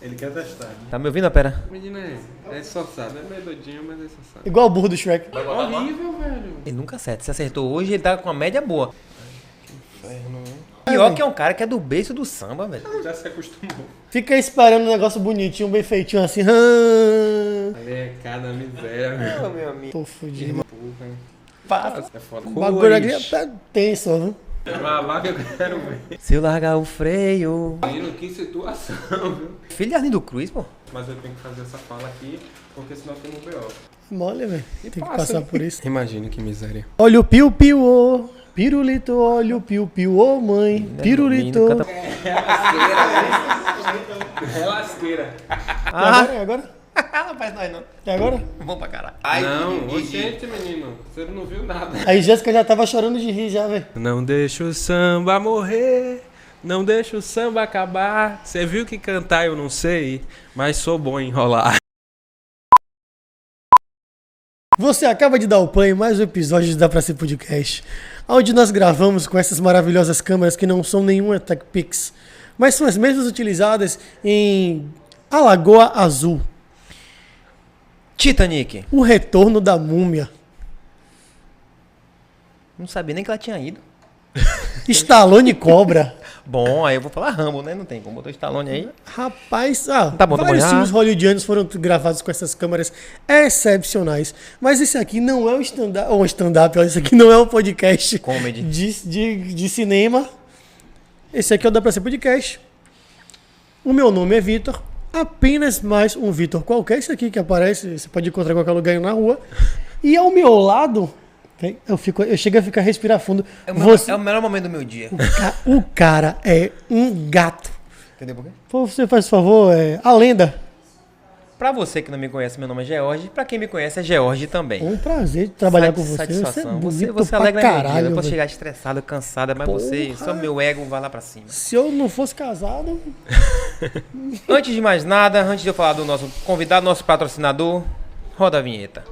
Ele quer testar. Né? Tá me ouvindo, pera? Menino é esforçado. É meio doidinho, mas é esforçado. Igual o burro do Shrek. Horrível, velho. Ele nunca acerta. Se acertou hoje, ele tá com uma média boa. Pior que é um cara que é do berço do samba, velho. Já se acostumou. Fica esperando um negócio bonitinho, bem feitinho assim. Ali é cada miséria, velho. meu amigo. Tô fudido. Porra. É foda. O bagulho aqui é tenso, viu? Vai lá que eu quero ver. Se eu largar o freio... Menino, que situação, viu? Filho de Arlindo Cruz, pô. Mas eu tenho que fazer essa fala aqui, porque senão tem um BO. Mole, velho. Tem que passa. passar por isso. Imagina que miséria. Olha o piu-piu, ô. Pirulito, olha o piu-piu, ô mãe. Pirulito. É lasqueira. É agora? Não faz nós, não. É agora? Bom pra caralho. Não, gente, menino. Você não viu nada. Aí Jéssica já tava chorando de rir já, velho. Não deixa o samba morrer, não deixa o samba acabar. Você viu que cantar eu não sei, mas sou bom em enrolar. Você acaba de dar o play em mais um episódio do Dá Pra Ser Podcast, onde nós gravamos com essas maravilhosas câmeras que não são nenhuma TechPix, mas são as mesmas utilizadas em Alagoa Azul, Titanic. o retorno da múmia. Não sabia nem que ela tinha ido. Stallone Cobra. Bom, aí eu vou falar Rambo, né? Não tem como botar o Stallone aí. Rapaz, Tá bom, vários tá bom. filmes hollywoodianos foram gravados com essas câmeras excepcionais. Mas esse aqui não é o stand-up, isso aqui não é um podcast Comedy. de cinema. Esse aqui é o Dá Pra Ser Podcast. O meu nome é Vitor. Apenas mais um Vitor qualquer. Esse aqui que aparece, você pode encontrar em qualquer lugar na rua. E ao meu lado, eu chego a ficar respirar fundo. É o melhor momento do meu dia. O cara é um gato. Entendeu por quê? Pô, você faz favor, a lenda. Pra você que não me conhece, meu nome é George. Pra quem me conhece, é George também. É um prazer trabalhar com você. Satisfação. Você é bonito Você pra alegra meu dia. caralho. Eu posso velho. chegar estressado, cansado, mas você, só meu ego vai lá pra cima. Se eu não fosse casado... Antes de mais nada, antes de eu falar do nosso convidado, nosso patrocinador, roda a vinheta.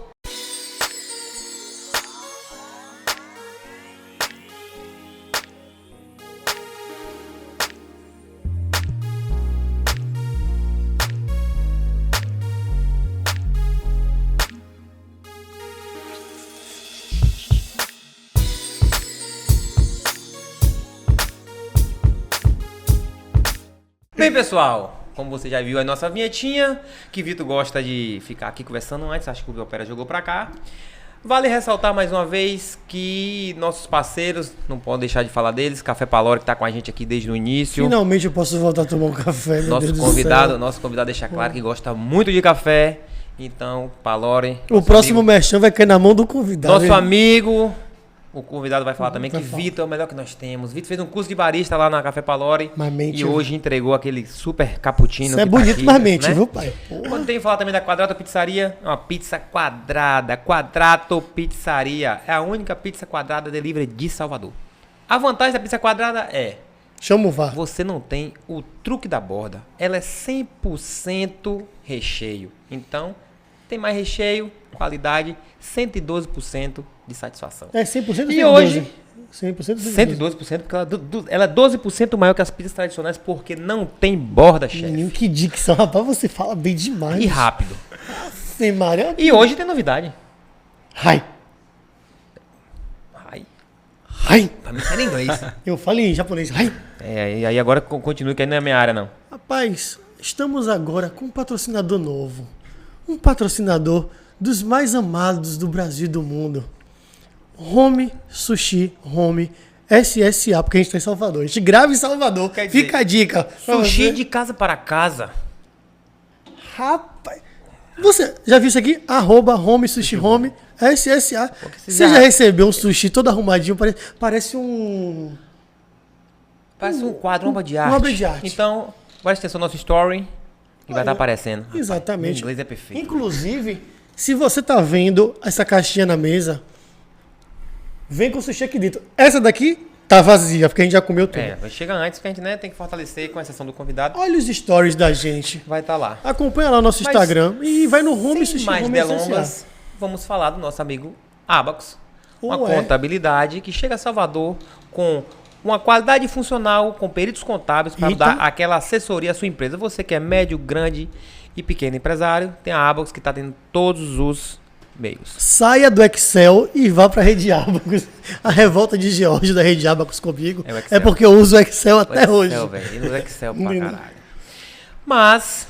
Bem, pessoal, como você já viu a nossa vinhetinha, que Vitor gosta de ficar aqui conversando antes, acho que o Biopera jogou pra cá. Vale ressaltar mais uma vez que nossos parceiros, não podem deixar de falar deles, Café Palori, que tá com a gente aqui desde o início. Finalmente eu posso voltar a tomar um café, meu Deus Nosso do convidado deixa claro que gosta muito de café. Então, Palori. céu. O próximo merchan vai cair na mão do convidado. Nosso Ele- amigo, o convidado vai falar também Vai que falar. Vitor é o melhor que nós temos. Vitor fez um curso de barista lá na Café Palori Mas mente, e hoje entregou aquele super cappuccino. Isso é que tá bonito, aqui, mas mente, né? viu, pai? Quando tem que falar também da Quadrato Pizzaria, uma pizza quadrada, Quadrato Pizzaria. É a única pizza quadrada delivery de Salvador. A vantagem da pizza quadrada é, Chama o VAR. você não tem o truque da borda. Ela é 100% recheio. Então, tem mais recheio, qualidade, 112% de satisfação. É 100% ou E 112? hoje, 100% 112%, porque ela é 12% maior que as pizzas tradicionais, porque não tem borda, chefe. Menino, que dicção, rapaz, você fala bem demais. E rápido. Sim, Maria. E hoje tem novidade. Ai, Ai, ai. pra mim sai em inglês. Eu falo em japonês. Ai. E aí agora continue, que aí não é minha área, não. Rapaz, estamos agora com um patrocinador novo. Um patrocinador dos mais amados do Brasil e do mundo. Home Sushi Home SSA, porque a gente tá em Salvador. A gente grava em Salvador. Quer dizer, Fica a dica. pra Sushi você. de casa para casa. Rapaz. Você já viu isso aqui? @Home Sushi Home SSA. você Você já- já recebeu um sushi todo arrumadinho? Parece um... Parece um quadro, uma obra de uma arte. obra de arte. Então, preste atenção no nosso story, que vai estar aparecendo. Rapaz, Exatamente. o inglês é perfeito. Inclusive, se você tá vendo essa caixinha na mesa, vem com o sushi aqui dentro. Essa daqui tá vazia, porque a gente já comeu tudo. Chega antes, que a gente, né, tem que fortalecer, com exceção do convidado. Olha os stories da gente. Vai estar lá. Acompanha lá o nosso Mas, Instagram e vai no Home Sem Sushi mais Home delongas, SSA. vamos falar do nosso amigo Abacus. Uma Ué. contabilidade que chega a Salvador com uma qualidade funcional com peritos contábeis para Eita. dar aquela assessoria à sua empresa. Você que é médio, grande e pequeno empresário, tem a Abacus que está tendo todos os meios. Saia do Excel e vá pra Rede Abacus. A revolta de George da Rede Abacus comigo É o Excel. é porque eu uso o Excel até Excel, hoje. velho. E no Excel pra Entendeu? caralho. Mas,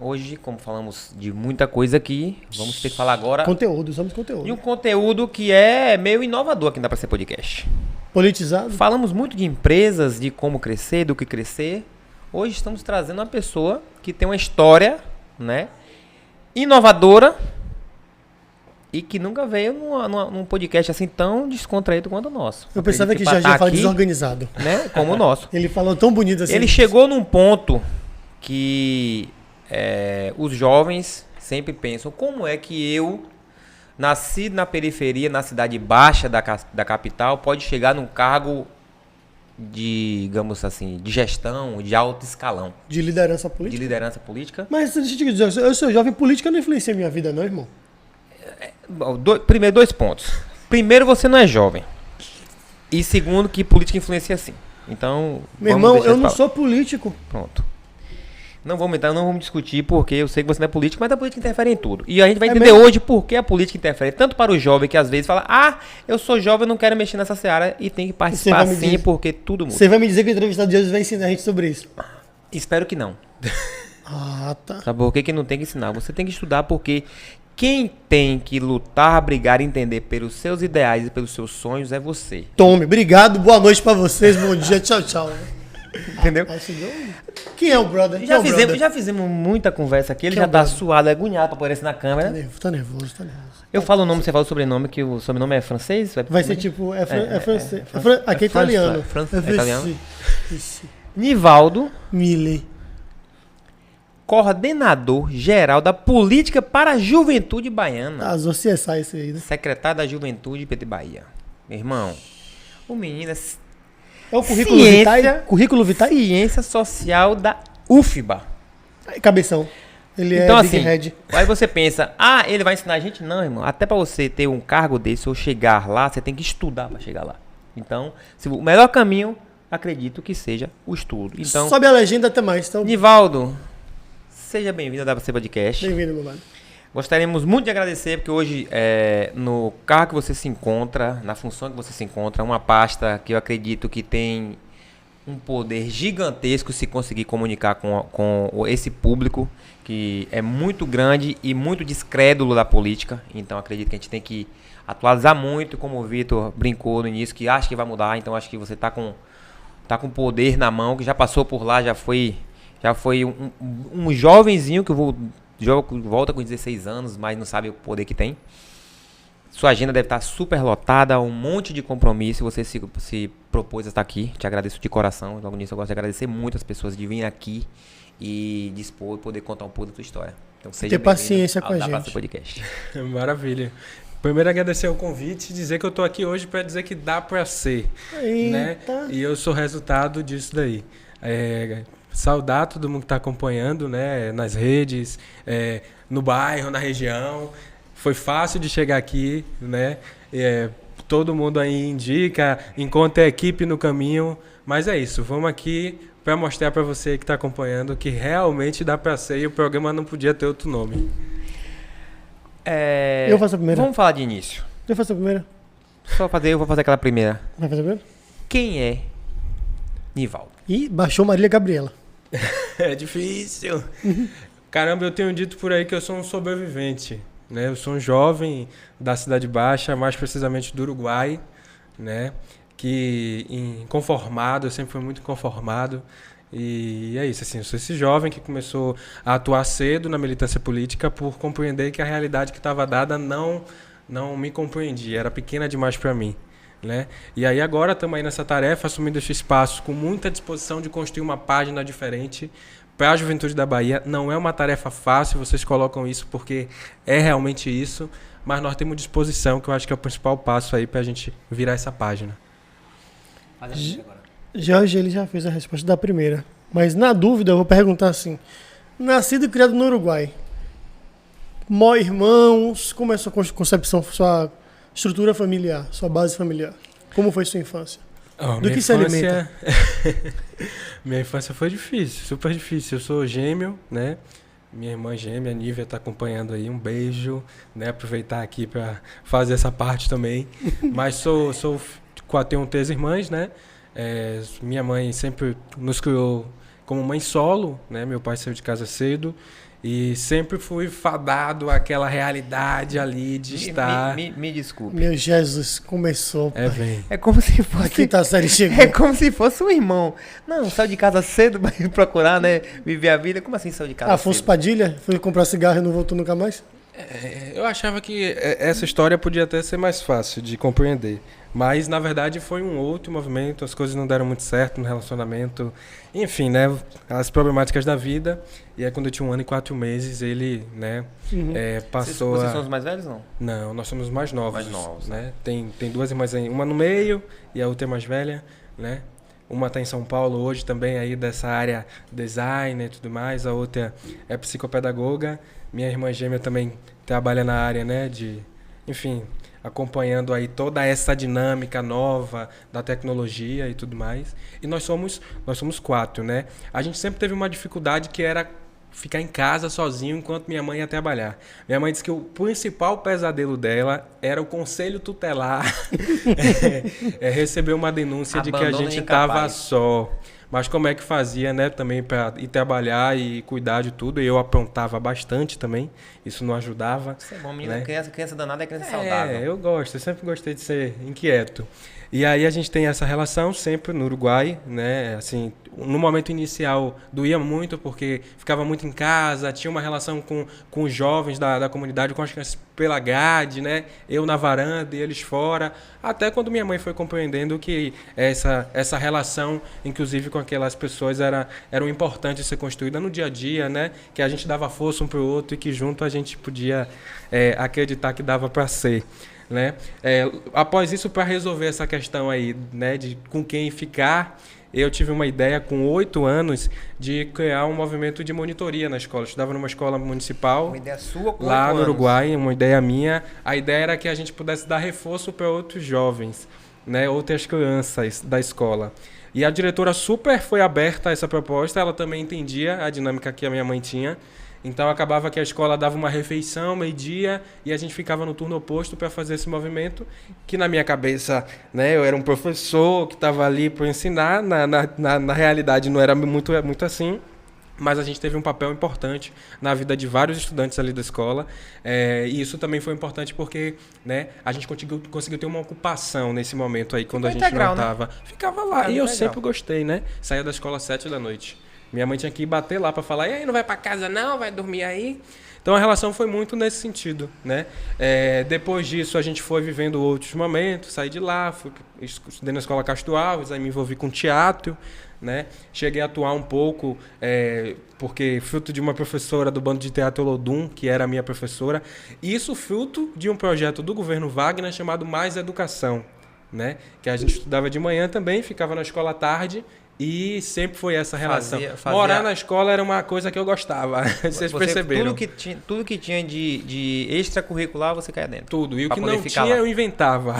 hoje, como falamos de muita coisa aqui, vamos ter que falar agora Conteúdo, usamos de conteúdo. um conteúdo que é meio inovador aqui na Pra Ser Podcast. Politizado. Falamos muito de empresas, de como crescer, do que crescer. Hoje estamos trazendo uma pessoa que tem uma história, né, inovadora e que nunca veio num podcast assim tão descontraído quanto o nosso. Eu pensava Acredito que já pra ia tá falar aqui, desorganizado. né, como o nosso. Ele falou tão bonito assim. Ele chegou num ponto que os jovens sempre pensam, como é que eu, nascido na periferia, na cidade baixa da capital, pode chegar num cargo de, digamos assim, de gestão, de alto escalão, De liderança de política. liderança política? Mas deixa eu te dizer, eu sou jovem, política não influencia a minha vida, não, irmão. Bom, primeiro, 2 pontos. Primeiro, você não é jovem. E segundo, que política influencia sim. Então, Meu vamos irmão, deixar eu isso não pra lá. sou político. Pronto. Não vamos entrar, não vamos discutir, porque eu sei que você não é político, mas a política interfere em tudo. E a gente vai É entender mesmo? hoje por que a política interfere, tanto para o jovem que às vezes fala, eu sou jovem, eu não quero mexer nessa seara, e tem que participar vai me sim, dizer- porque tudo muda. Você vai me dizer que o entrevistado de hoje vai ensinar a gente sobre isso. Espero que não. Ah, tá. Sabe por que não tem que ensinar? Você tem que estudar, porque quem tem que lutar, brigar e entender pelos seus ideais e pelos seus sonhos é você. Tome, obrigado, boa noite pra vocês, bom dia, tchau, tchau. Entendeu? Aí você deu- Quem é o brother? Quem é o brother? Já fizemos muita conversa aqui, ele Quem já é o tá brother? suado, agoniado pra aparecer na câmera. Tá nervoso, tá nervoso. Eu falo o nome, você fala o sobrenome, que o sobrenome é francês? Vai ser tipo, é francês. Aqui é é italiano. é italiano. Isso. Nivaldo, Mille. coordenador geral da Política para a Juventude Baiana. As CSI isso aí, né? Secretário da Juventude PT Bahia. Meu irmão, o menino é É o currículo Ciência- Vitae? Currículo Vitae? Ciência Social da UFBA. Cabeção. Ele Então é assim, Big Head. aí você pensa, ele vai ensinar a gente? Não, irmão. Até pra você ter um cargo desse ou chegar lá, você tem que estudar pra chegar lá. Então, o melhor caminho, acredito que seja o estudo. Então, Sobe a legenda até mais. Então, Nivaldo, seja bem-vindo ao WC Podcast. bem-vindo, meu mano. Gostaríamos muito de agradecer, porque hoje, no cargo que você se encontra, na função que você se encontra, uma pasta que eu acredito que tem um poder gigantesco se conseguir comunicar com esse público, que é muito grande e muito descrédulo da política. Então, acredito que a gente tem que atualizar muito, como o Vitor brincou no início, que acha que vai mudar. Então, acho que você tá com poder na mão, que já passou por lá, já foi um jovenzinho que volta com 16 anos, mas não sabe o poder que tem. Sua agenda deve estar super lotada, um monte de compromisso. Você se propôs a estar aqui. Te agradeço de coração. Logo nisso, eu gosto de agradecer muito as pessoas de vir aqui e dispor e poder contar um pouco da sua história. Então, seja Ter bem-vindo paciência com ao a Da Praça gente. Podcast. Maravilha. Primeiro agradecer o convite e dizer que eu tô aqui hoje para dizer que dá para ser, né? Eita. E eu sou resultado disso daí. Saudar todo mundo que tá acompanhando, né? Nas redes, no bairro, na região. Foi fácil de chegar aqui, né? Todo mundo aí indica, encontra a equipe no caminho. Mas é isso, vamos aqui para mostrar para você que está acompanhando que realmente dá para ser e o programa não podia ter outro nome. Eu faço a primeira? Vamos falar de início. Eu faço a primeira? Eu vou fazer aquela primeira. Vai fazer a primeira? Quem é Nivaldo? E baixou Marília Gabriela. É difícil. Caramba, eu tenho dito por aí que eu sou um sobrevivente, né? Eu sou um jovem da Cidade Baixa, mais precisamente do Uruguai, né? Que inconformado, eu sempre fui muito inconformado. E é isso, assim, eu sou esse jovem que começou a atuar cedo na militância política por compreender que a realidade que estava dada não me compreendia, era pequena demais para mim, né? E aí agora estamos aí nessa tarefa, assumindo esse espaço com muita disposição de construir uma página diferente para a juventude da Bahia. Não é uma tarefa fácil, vocês colocam isso porque é realmente isso, mas nós temos disposição, que eu acho que é o principal passo aí para a gente virar essa página. Jorge, ele já fez a resposta da primeira. Mas na dúvida, eu vou perguntar assim. Nascido e criado no Uruguai. Irmãos, como é a sua concepção, sua estrutura familiar, sua base familiar? Como foi sua infância? Ó, Do minha que se alimenta? Minha infância foi difícil, super difícil. Eu sou gêmeo, né? Minha irmã gêmea, a Nívia, tá acompanhando aí. Um beijo, né? Aproveitar aqui para fazer essa parte também. Mas tenho 3 irmãs, né? Minha mãe sempre nos criou como mãe solo, né? Meu pai saiu de casa cedo. E sempre fui fadado àquela realidade ali de estar... Me desculpe. Meu Jesus, começou. Vem. É como se A fosse... quinta série chegou. É como se fosse um irmão. Não, saiu de casa cedo pra ir procurar, né? Viver a vida. Como assim saiu de casa Afonso cedo? Padilha, foi comprar cigarro e não voltou nunca mais? Eu achava que essa história podia até ser mais fácil de compreender. Mas, na verdade, foi um outro movimento. As coisas não deram muito certo no relacionamento. Enfim, né? As problemáticas da vida. E aí, quando eu tinha 1 ano e 4 meses, ele, né? Passou Vocês são os mais velhos, não? Não, nós somos mais novos. Mais novos, né? Tem 2 irmãs aí. Uma no meio e a outra é mais velha, né? Uma está em São Paulo hoje também, aí dessa área design e tudo mais. A outra é psicopedagoga. Minha irmã gêmea também trabalha na área, né? Enfim, acompanhando aí toda essa dinâmica nova da tecnologia e tudo mais. E nós somos 4, né? A gente sempre teve uma dificuldade que era ficar em casa sozinho enquanto minha mãe ia trabalhar. Minha mãe disse que o principal pesadelo dela era o conselho tutelar receber uma denúncia de que a gente estava só. Mas como é que fazia, né, também para ir trabalhar e cuidar de tudo. E eu aprontava bastante também, isso não ajudava. Isso é bom, menina, né? criança danada é criança saudável. Eu gosto, eu sempre gostei de ser inquieto. E aí a gente tem essa relação sempre no Uruguai, né, assim, no momento inicial doía muito porque ficava muito em casa, tinha uma relação com os jovens da comunidade, com as crianças pela grade, né, eu na varanda e eles fora, até quando minha mãe foi compreendendo que essa relação, inclusive com aquelas pessoas, era importante de ser construída no dia a dia, né, que a gente dava força um para o outro e que junto a gente podia acreditar que dava para ser. Né? Após isso, para resolver essa questão aí, né, de com quem ficar, eu tive uma ideia com 8 anos de criar um movimento de monitoria na escola. Eu estudava numa escola municipal. Uma ideia sua com 8 lá no anos. Uruguai, uma ideia minha. A ideia era que a gente pudesse dar reforço para outros jovens, né, outras crianças da escola. E a diretora super foi aberta a essa proposta, ela também entendia a dinâmica que a minha mãe tinha. Então acabava que a escola dava uma refeição, meio-dia, e a gente ficava no turno oposto para fazer esse movimento, que na minha cabeça, né, eu era um professor que estava ali para ensinar, na realidade não era muito assim, mas a gente teve um papel importante na vida de vários estudantes ali da escola, e isso também foi importante porque, né, a gente conseguiu ter uma ocupação nesse momento aí, quando a gente não estava. Né? Ficava lá, e eu sempre gostei, né? Saía da escola às 7 da noite. Minha mãe tinha que ir bater lá para falar, e aí, não vai para casa não, vai dormir aí? Então a relação foi muito nesse sentido, né? Depois disso a gente foi vivendo outros momentos, saí de lá, estudei na Escola Castro Alves, aí me envolvi com teatro, né? Cheguei a atuar um pouco, porque fruto de uma professora do bando de teatro Olodum, que era a minha professora, e isso fruto de um projeto do governo Wagner chamado Mais Educação, né? Que a gente estudava de manhã também, ficava na escola à tarde. E sempre foi essa relação. Morar na escola era uma coisa que eu gostava. Vocês perceberam. Tudo que tinha de extracurricular, você caía dentro. Tudo. E o que não tinha, eu inventava.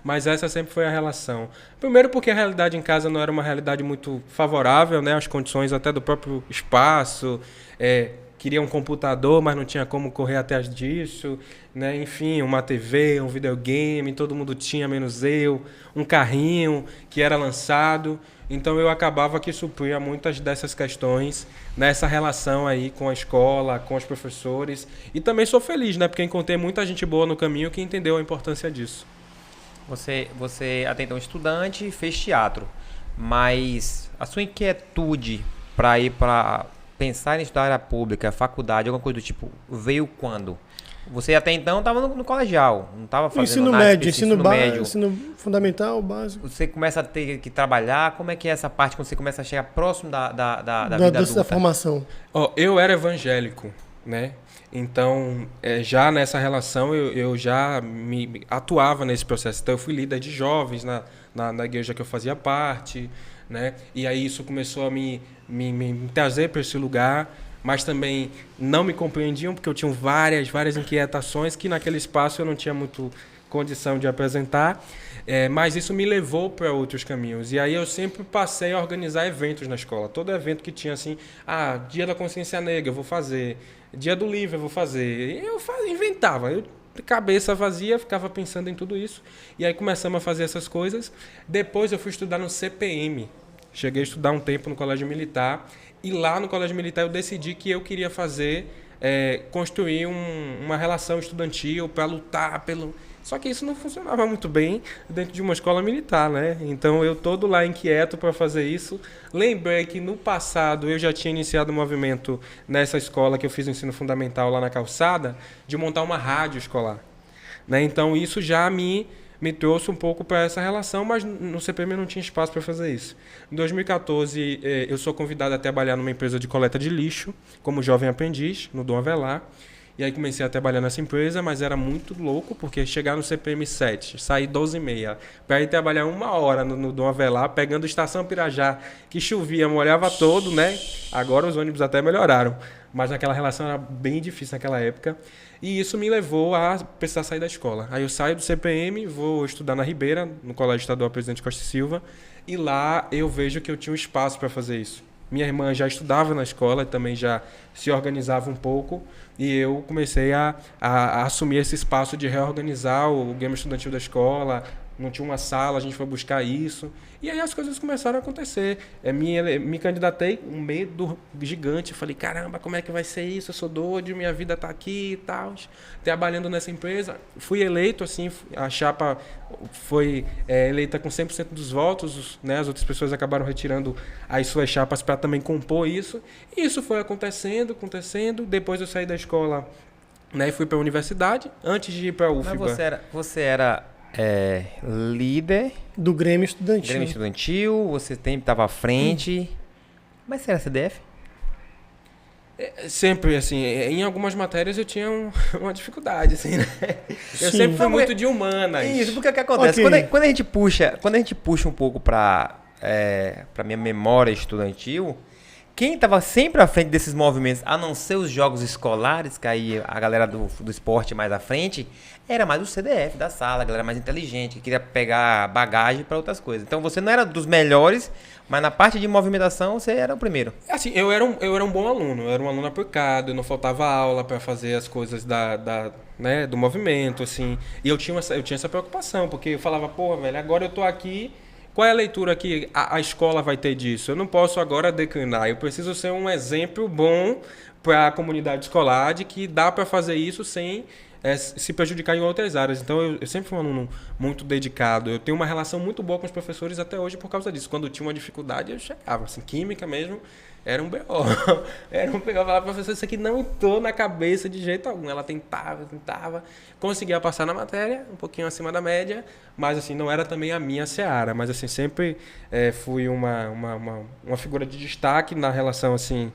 Mas essa sempre foi a relação. Primeiro porque a realidade em casa não era uma realidade muito favorável, né? As condições até do próprio espaço. Queria um computador, mas não tinha como correr atrás disso. Né? Enfim, uma TV, um videogame, todo mundo tinha, menos eu. Um carrinho que era lançado. Então eu acabava que supria muitas dessas questões nessa relação aí com a escola, com os professores. E também sou feliz, né? Porque encontrei muita gente boa no caminho que entendeu a importância disso. Você até então estudante, fez teatro. Mas a sua inquietude para ir para pensar em estudar área pública, faculdade, alguma coisa do tipo, veio quando? Você até então estava no colegial, não estava fazendo nada ensino médio, ensino fundamental, básico. Você começa a ter que trabalhar, como é que é essa parte quando você começa a chegar próximo da vida adulta? Da formação. Eu era evangélico, né? Então, já nessa relação, eu já me atuava nesse processo. Então, eu fui líder de jovens na igreja que eu fazia parte, né? E aí isso começou a me trazer para esse lugar, mas também não me compreendiam porque eu tinha várias inquietações que naquele espaço eu não tinha muito condição de apresentar, mas isso me levou para outros caminhos. E aí eu sempre passei a organizar eventos na escola. Todo evento que tinha assim, Dia da Consciência Negra eu vou fazer, Dia do Livro eu vou fazer. Eu inventava, eu de cabeça vazia, ficava pensando em tudo isso. E aí começamos a fazer essas coisas. Depois eu fui estudar no CPM. Cheguei a estudar um tempo no Colégio Militar. E lá no Colégio Militar eu decidi que eu queria construir uma relação estudantil para lutar pelo... Só que isso não funcionava muito bem dentro de uma escola militar, né? Então eu todo lá inquieto para fazer isso. Lembrei que no passado eu já tinha iniciado um movimento nessa escola que eu fiz o ensino fundamental lá na Calçada, de montar uma rádio escolar, né? Então isso já me trouxe um pouco para essa relação, mas no CPM não tinha espaço para fazer isso. Em 2014 eu sou convidado a trabalhar numa empresa de coleta de lixo, como jovem aprendiz, no Dom Avelar. E aí comecei a trabalhar nessa empresa, mas era muito louco, porque chegar no CPM 7, sair 12h30, para ir trabalhar 1 hora no Dom Avelar, pegando Estação Pirajá, que chovia, molhava todo, né? Agora os ônibus até melhoraram, mas naquela relação era bem difícil naquela época. E isso me levou a precisar sair da escola. Aí eu saio do CPM, vou estudar na Ribeira, no Colégio Estadual Presidente Costa e Silva, e lá eu vejo que eu tinha um espaço para fazer isso. Minha irmã já estudava na escola, também já se organizava um pouco, e eu comecei a assumir esse espaço de reorganizar o Grêmio Estudantil da escola. Não tinha uma sala, a gente foi buscar isso. E aí as coisas começaram a acontecer. Me candidatei, um medo gigante. Falei, caramba, como é que vai ser isso? Eu sou doido, minha vida tá aqui e tal. Trabalhando nessa empresa. Fui eleito, assim, a chapa foi eleita com 100% dos votos, né? As outras pessoas acabaram retirando as suas chapas para também compor isso. E isso foi acontecendo. Depois eu saí da escola, né, e fui para a universidade, antes de ir para a UFBA. Mas você era líder do Grêmio Estudantil. Você estava à frente. Mas você era CDF? Sempre, assim, em algumas matérias eu tinha uma dificuldade, assim, né? Eu sempre fui muito de humanas. Isso, porque o que acontece? Okay. Quando a gente puxa um pouco para minha memória estudantil, quem estava sempre à frente desses movimentos, a não ser os jogos escolares, que aí a galera do esporte mais à frente, era mais o CDF da sala, a galera mais inteligente, que queria pegar bagagem para outras coisas. Então você não era dos melhores, mas na parte de movimentação você era o primeiro. Assim, eu era um bom aluno, eu era um aluno aplicado, eu não faltava aula para fazer as coisas né, do movimento, assim. E eu tinha essa preocupação, porque eu falava, pô, velho, agora eu tô aqui. Qual é a leitura que a escola vai ter disso? Eu não posso agora declinar. Eu preciso ser um exemplo bom para a comunidade escolar de que dá para fazer isso sem se prejudicar em outras áreas. Então, eu sempre fui um aluno muito dedicado. Eu tenho uma relação muito boa com os professores até hoje por causa disso. Quando tinha uma dificuldade, eu chegava. Assim, química mesmo, era um B.O. Eu falava, professor, isso aqui não entrou na cabeça de jeito algum. Ela tentava, conseguia passar na matéria, um pouquinho acima da média, mas assim, não era também a minha seara. Mas assim, sempre fui uma figura de destaque na relação assim,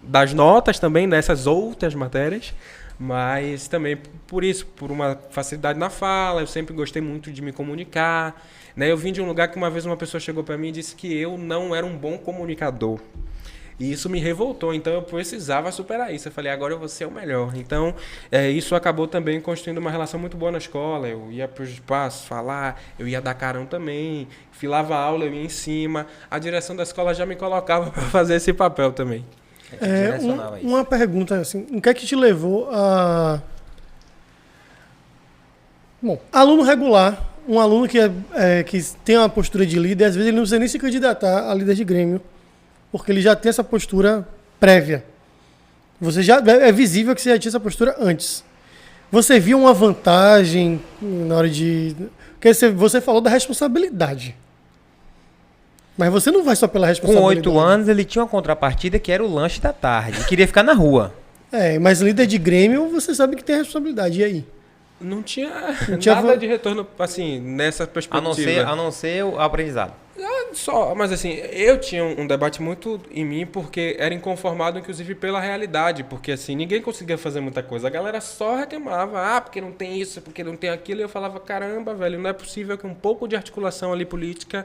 das notas também, nessas outras matérias, mas também por uma facilidade na fala. Eu sempre gostei muito de me comunicar, né? Eu vim de um lugar que uma vez uma pessoa chegou para mim e disse que eu não era um bom comunicador. E isso me revoltou, então eu precisava superar isso. Eu falei, agora eu vou ser o melhor. Então, isso acabou também construindo uma relação muito boa na escola. Eu ia para os espaços falar, eu ia dar carão também, filava aula, eu ia em cima. A direção da escola já me colocava para fazer esse papel também. Uma pergunta, assim, o que é que te levou a... Bom, aluno regular, um aluno que tem uma postura de líder, às vezes ele não precisa nem se candidatar a líder de Grêmio, porque ele já tem essa postura prévia. Você já é visível que você já tinha essa postura antes. Você viu uma vantagem na hora de... Porque você falou da responsabilidade. Mas você não vai só pela responsabilidade. Com 8 anos, ele tinha uma contrapartida que era o lanche da tarde. Ele queria ficar na rua. Mas líder de Grêmio, você sabe que tem responsabilidade. E aí? Não tinha nada de retorno, assim, nessa perspectiva. A não ser o aprendizado. Mas assim, eu tinha um debate muito em mim, porque era inconformado, inclusive, pela realidade, porque assim, ninguém conseguia fazer muita coisa. A galera só reclamava, porque não tem isso, porque não tem aquilo, e eu falava, caramba, velho, não é possível que um pouco de articulação ali política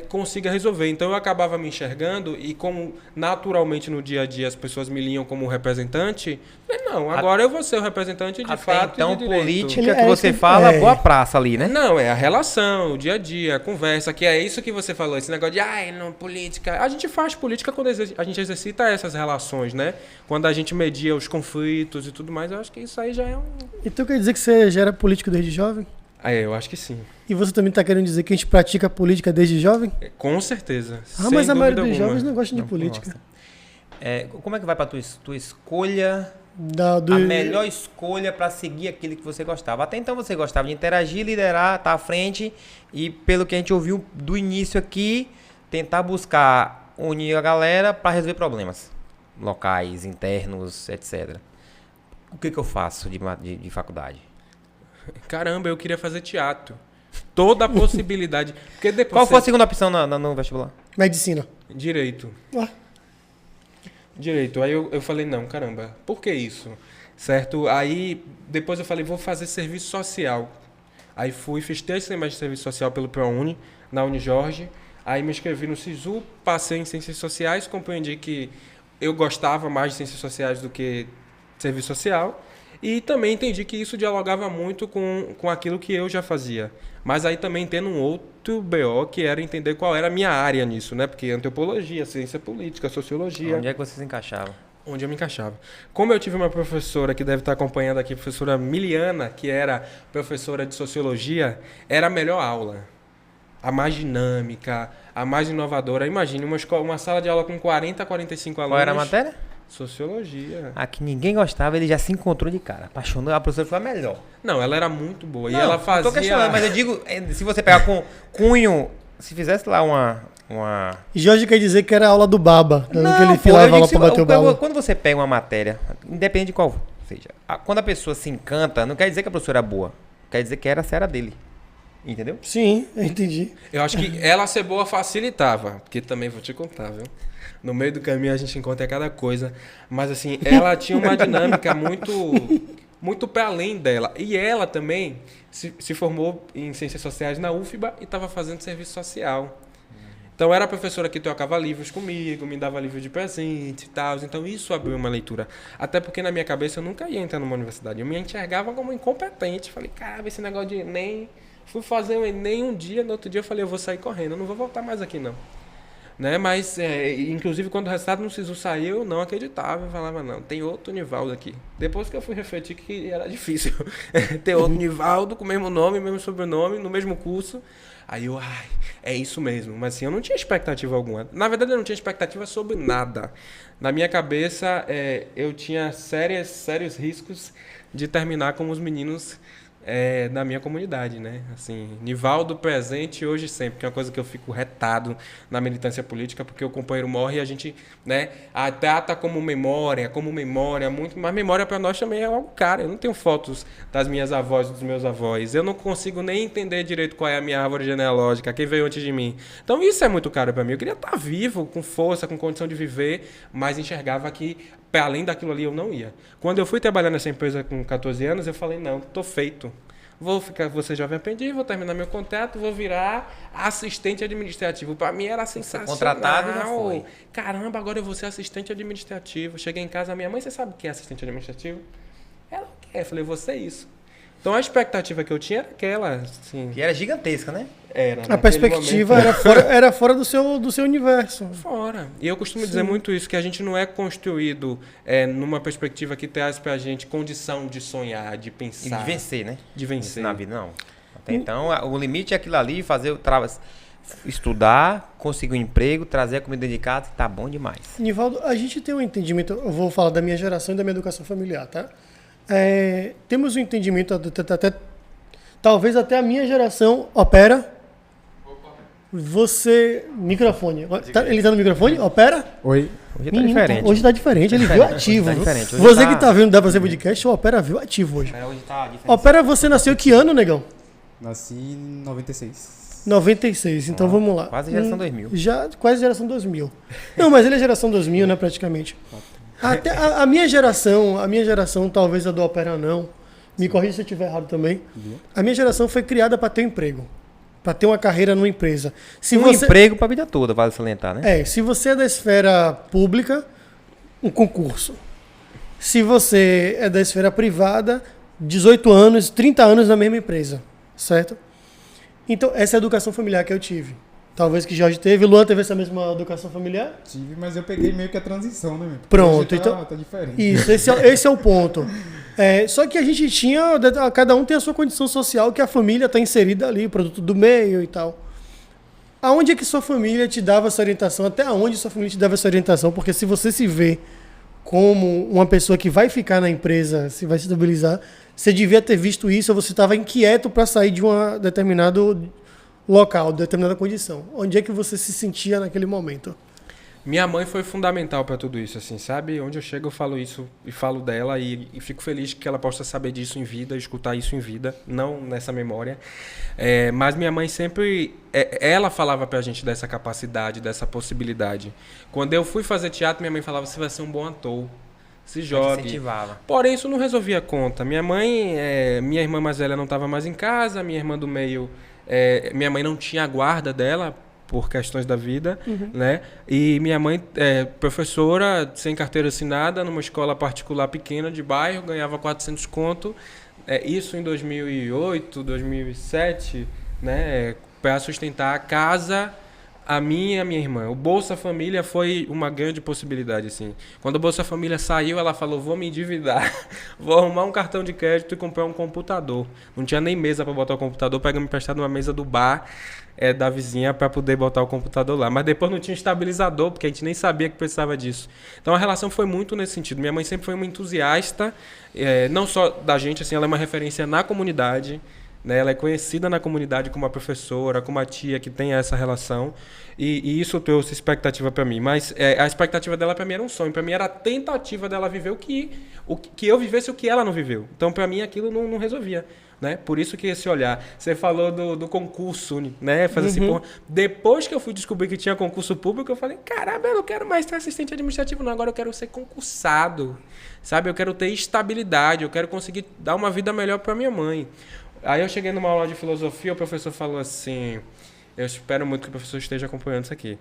consiga resolver. Então eu acabava me enxergando, e como naturalmente no dia a dia as pessoas me liam como representante, Não, agora eu vou ser o representante de Até fato então, e de direito. política que você fala, boa praça ali, né? Não, é a relação, o dia a dia, a conversa, que é isso que você falou, esse negócio de, não, política. A gente faz política quando a gente exercita essas relações, né? Quando a gente media os conflitos e tudo mais, eu acho que isso aí já é um... Então quer dizer que você já era político desde jovem? Eu acho que sim. E você também está querendo dizer que a gente pratica política desde jovem? Com certeza. Mas a maioria dos alguma. jovens não gostam de política. Gosta. Como é que vai pra tua escolha, Do... a melhor escolha pra seguir aquilo que você gostava? Até então você gostava de interagir, liderar, estar à frente e, pelo que a gente ouviu do início aqui, tentar buscar unir a galera pra resolver problemas locais, internos, etc. O que eu faço de faculdade? Caramba, eu queria fazer teatro. Toda a possibilidade. Porque depois Qual foi a segunda opção no vestibular? Medicina. Direito. Ah, Direito. Aí eu falei, não, caramba, por que isso? Certo? Aí depois eu falei, vou fazer serviço social. Aí fiz 3 semestres de serviço social pelo ProUni, na Unijorge. Aí me inscrevi no SISU, passei em Ciências Sociais, compreendi que eu gostava mais de Ciências Sociais do que serviço social. E também entendi que isso dialogava muito com aquilo que eu já fazia. Mas aí também tendo um outro BO, que era entender qual era a minha área nisso, né? Porque antropologia, ciência política, sociologia... Onde é que você se encaixava? Onde eu me encaixava. Como eu tive uma professora que deve estar acompanhando aqui, a professora Miliana, que era professora de sociologia, era a melhor aula. A mais dinâmica, a mais inovadora. Imagine, uma sala de aula com 40, 45 alunos. Qual era a matéria? Sociologia. A que ninguém gostava, ele já se encontrou de cara. Apaixonou, a professora foi a melhor. Não, ela era muito boa. Não, e ela fazia... Não tô questionando, mas eu digo, se você pegar com cunho, se fizesse lá uma... Jorge quer dizer que era a aula do Baba. Que ele eu filava digo lá pra bater o baba. Quando você pega uma matéria, independente de qual seja, quando a pessoa se encanta, não quer dizer que a professora é boa. Quer dizer que era a série dele. Entendeu? Sim, eu entendi. Eu acho que ela ser boa facilitava. Porque também vou te contar, viu? No meio do caminho a gente encontra cada coisa. Mas assim, ela tinha uma dinâmica muito para além dela. E ela também se formou em Ciências Sociais na UFBA e estava fazendo serviço social. Então era a professora que trocava livros comigo, me dava livro de presente e tal. Então isso abriu uma leitura. Até porque na minha cabeça eu nunca ia entrar numa universidade. Eu me enxergava como incompetente. Falei, cara, esse negócio de Enem... Fui fazer o Enem um dia, no outro dia eu falei, eu vou sair correndo, eu não vou voltar mais aqui não. Né? Mas, inclusive, quando o resultado no SISU saiu, eu não acreditava. Eu falava, não, tem outro Nivaldo aqui. Depois que eu fui refletir que era difícil ter outro Nivaldo com o mesmo nome, mesmo sobrenome, no mesmo curso. Aí eu, é isso mesmo. Mas assim, eu não tinha expectativa alguma. Na verdade, eu não tinha expectativa sobre nada. Na minha cabeça, eu tinha sérios riscos de terminar como os meninos... da minha comunidade, né? Assim, Nivaldo presente hoje e sempre, que é uma coisa que eu fico retado na militância política, porque o companheiro morre e a gente, né, trata como memória, muito, mas memória para nós também é algo caro. Eu não tenho fotos das minhas avós, dos meus avós, eu não consigo nem entender direito qual é a minha árvore genealógica, quem veio antes de mim. Então isso é muito caro para mim. Eu queria estar vivo, com força, com condição de viver, mas enxergava que para além daquilo ali eu não ia. Quando eu fui trabalhar nessa empresa com 14 anos, eu falei, não, tô feito. Vou ser jovem aprendiz, vou terminar meu contrato, vou virar assistente administrativo. Para mim era sensacional. Contratado já foi. Caramba, agora eu vou ser assistente administrativo. Cheguei em casa, minha mãe, você sabe o que é assistente administrativo? Ela, o que é? Eu falei, vou ser isso. Então a expectativa que eu tinha era aquela, assim... Que era gigantesca, né? Era. A perspectiva era fora do seu universo. Fora. E eu costumo dizer muito isso, que a gente não é construído numa perspectiva que traz pra gente condição de sonhar, de pensar. E de vencer, né? De vencer. Na vida, não. Até então, o limite é aquilo ali, estudar, conseguir um emprego, trazer a comida de casa, tá bom demais. Nivaldo, a gente tem um entendimento, eu vou falar da minha geração e da minha educação familiar, tá? Temos um entendimento, talvez até a minha geração opera. Você. Microfone. Ele tá no microfone? Opera? Oi. Hoje tá diferente. Hoje tá diferente, ele viu ativo. Tá diferente. Hoje Você tá... que tá vendo Dá Pra Ser Podcast, o Opera viu ativo hoje. Hoje tá diferente. Opera, você nasceu que ano, negão? Nasci em 96. 96, então vamos lá. Quase geração 2000. Quase geração 2000. Não, mas ele é geração 2000, né, praticamente. Até a minha geração, talvez a do Opera não, me corrija se eu estiver errado também, a minha geração foi criada para ter um emprego, para ter uma carreira numa empresa. Emprego para a vida toda, vale salientar, né? Se você é da esfera pública, um concurso. Se você é da esfera privada, 18 anos, 30 anos na mesma empresa, certo? Então, essa é a educação familiar que eu tive. Talvez que Jorge teve. Luan teve essa mesma educação familiar? Tive, mas eu peguei meio que a transição, né? Meu? Pronto, Hoje então... Tá diferente. Isso, esse é o ponto. Só que a gente tinha... Cada um tem a sua condição social, que a família está inserida ali, produto do meio e tal. Aonde é que sua família te dava essa orientação? Até onde sua família te dava essa orientação? Porque se você se vê como uma pessoa que vai ficar na empresa, se vai se estabilizar, você devia ter visto isso, ou você estava inquieto para sair de um determinado local, determinada condição. Onde é que você se sentia naquele momento? Minha mãe foi fundamental para tudo isso, assim, sabe? Onde eu chego eu falo isso e falo dela e fico feliz que ela possa saber disso em vida, escutar isso em vida, não nessa memória. Mas minha mãe sempre... ela falava pra gente dessa capacidade, dessa possibilidade. Quando eu fui fazer teatro, minha mãe falava, você vai ser um bom ator, se jogue. Incentivava. Porém, isso não resolvia a conta. Minha mãe, minha irmã mais velha não estava mais em casa, minha irmã do meio, minha mãe não tinha a guarda dela, por questões da vida, né? E minha mãe professora, sem carteira assinada, numa escola particular pequena de bairro, ganhava 400 conto, isso em 2008, 2007, né? Para sustentar a casa, a minha e a minha irmã. O Bolsa Família foi uma grande possibilidade, assim. Quando o Bolsa Família saiu, ela falou, vou me endividar, vou arrumar um cartão de crédito e comprar um computador. Não tinha nem mesa para botar o computador, pegamos emprestado uma mesa do bar, da vizinha, para poder botar o computador lá. Mas depois não tinha estabilizador, porque a gente nem sabia que precisava disso. Então a relação foi muito nesse sentido. Minha mãe sempre foi uma entusiasta, não só da gente, assim, ela é uma referência na comunidade, né? Ela é conhecida na comunidade como uma professora, como uma tia que tem essa relação, e isso trouxe expectativa para mim. Mas a expectativa dela para mim era um sonho, para mim era a tentativa dela viver o que eu vivesse, o que ela não viveu. Então para mim aquilo não resolvia, né? Por isso que esse olhar, você falou do concurso, né? Fazer assim, porra, depois que eu fui descobrir que tinha concurso público, eu falei, caramba, eu não quero mais ser assistente administrativo, não, agora eu quero ser concursado, sabe? Eu quero ter estabilidade, eu quero conseguir dar uma vida melhor para minha mãe. Aí eu cheguei numa aula de filosofia, o professor falou assim, eu espero muito que o professor esteja acompanhando isso aqui.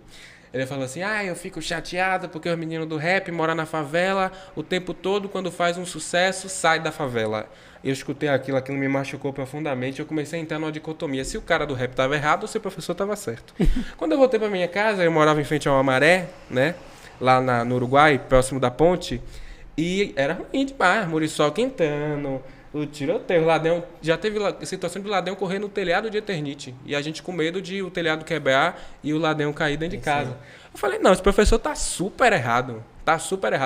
Ele falou assim, eu fico chateado porque os meninos do rap moram na favela o tempo todo, quando faz um sucesso, sai da favela. Eu escutei aquilo me machucou profundamente, eu comecei a entrar numa dicotomia, se o cara do rap estava errado ou se o professor estava certo. Quando eu voltei para minha casa, eu morava em frente a uma maré, né, lá no Uruguai, próximo da ponte, e era ruim demais, muriçoca entrando, o tiroteio, o ladrão, já teve situação de ladrão correr no telhado de Eternite, e a gente com medo de o telhado quebrar e o ladrão cair dentro de casa. Eu falei, não, esse professor tá super errado,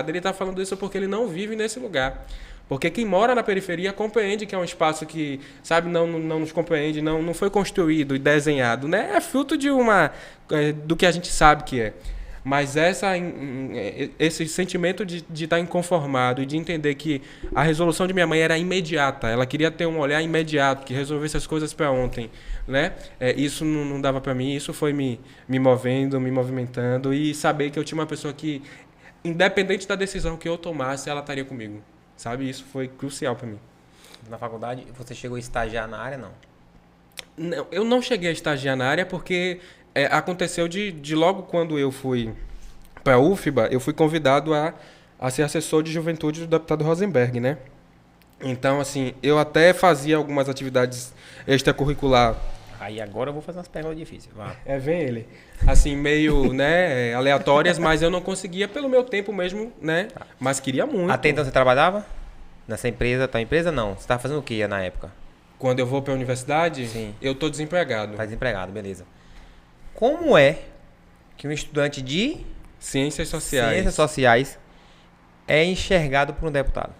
ele tá falando isso porque ele não vive nesse lugar. Porque quem mora na periferia compreende que é um espaço que, sabe, não nos compreende, não foi construído e desenhado, né? É fruto de do que a gente sabe que é. Mas esse sentimento de estar inconformado e de entender que a resolução de minha mãe era imediata, ela queria ter um olhar imediato, que resolvesse as coisas para ontem, né? Isso não dava para mim, isso foi me movendo, me movimentando, e saber que eu tinha uma pessoa que, independente da decisão que eu tomasse, ela estaria comigo, sabe? Isso foi crucial para mim. Na faculdade, você chegou a estagiar na área, não? Não, eu não cheguei a estagiar na área porque... aconteceu de logo quando eu fui para a UFBA, eu fui convidado a ser assessor de juventude do deputado Rosenberg, né? Então, assim, eu até fazia algumas atividades extracurricular. Aí agora eu vou fazer umas perguntas difíceis. Vem ele. Assim, meio, né, aleatórias, mas eu não conseguia pelo meu tempo mesmo, né? Tá. Mas queria muito. Até então você trabalhava nessa empresa? Tua empresa não? Você estava fazendo o que na época? Quando eu vou para a universidade, sim, eu tô desempregado. Tá desempregado, beleza. Como é que um estudante de Ciências Sociais é enxergado por um deputado?